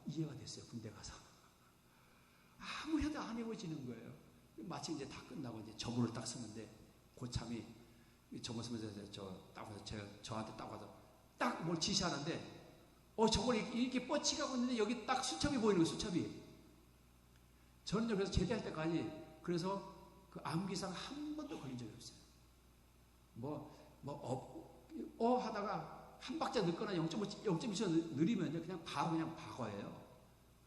이해가 됐어요. 군대 가서. 아무 해도 안 외워지는 거예요. 마치 이제 다 끝나고 이제 저문을 딱 쓰는데 고참이 저문 쓰면서 저한테 딱 와서 딱 뭘 지시하는데 저걸 이렇게 뻗치가고 있는데 여기 딱 수첩이 보이는 거예요. 수첩이. 저는요 그래서 제대할 때까지 그래서 그 암기상 한 번도 걸린 적이 없어요. 하다가 한 박자 늦거나 0.2초 느리면요 그냥 바거예요.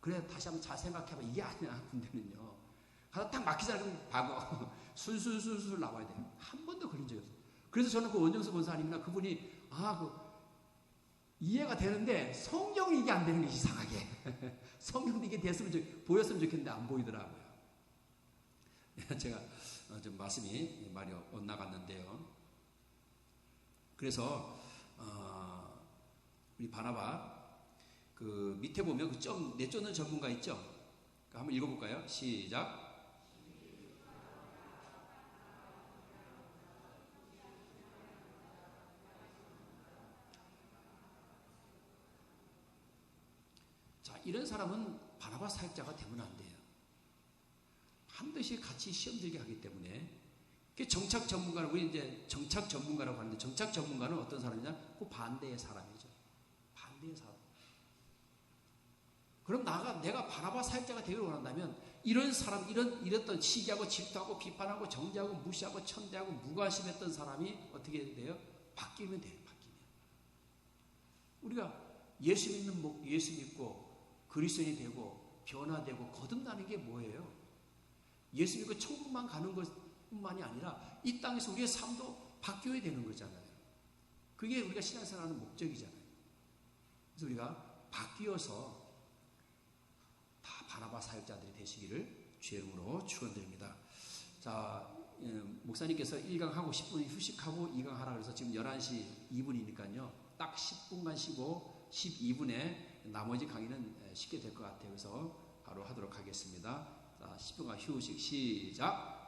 그래 다시 한번 잘 생각해봐. 이게 아니야. 군대는요. 가서 딱 막히잖아. 그럼 박어. 술술 나와야 돼요. 한 번도 걸린 적이 없어요. 그래서 저는 그 원정수 권사님이나 그분이 이해가 되는데 성경이 이게 안 되는 게 이상하게. 성경도 이게 보였으면 좋겠는데 안 보이더라고요. 제가 좀 말씀이 많이 엇나갔는데요. 그래서 우리 바나바 그 밑에 보면 그 내쫓는 전문가 있죠? 한번 읽어볼까요? 시작. 자, 이런 사람은 바나바 사역자가 되면 안 돼요. 반드시 같이 시험 들게 하기 때문에 정착 전문가를 우리 이제 정착 전문가라고 하는데 정착 전문가는 어떤 사람이냐? 그 반대의 사람이죠. 반대의 사람. 그럼 내가 바나바 사역자가 되기를 원한다면 이런 사람, 이랬던 시기하고 질투하고 비판하고 정죄하고 무시하고 천대하고 무관심했던 사람이 어떻게 돼요? 바뀌면 돼요. 바뀌면. 우리가 예수 믿고 그리스도인이 되고 변화되고 거듭나는 게 뭐예요? 예수 믿고 천국만 가는 것뿐만이 아니라 이 땅에서 우리의 삶도 바뀌어야 되는 거잖아요. 그게 우리가 신앙생활하는 목적이잖아요. 그래서 우리가 바뀌어서 다 바나바 사역자들이 되시기를 주의 이름으로 축원드립니다. 자, 목사님께서 1강하고 10분 휴식하고 2강 하라 그래서 지금 11시 2분이니까요. 딱 10분간 쉬고 12분에 나머지 강의는 쉽게 될 것 같아요. 그래서 바로 하도록 하겠습니다. 자, 10분간 휴식 시작.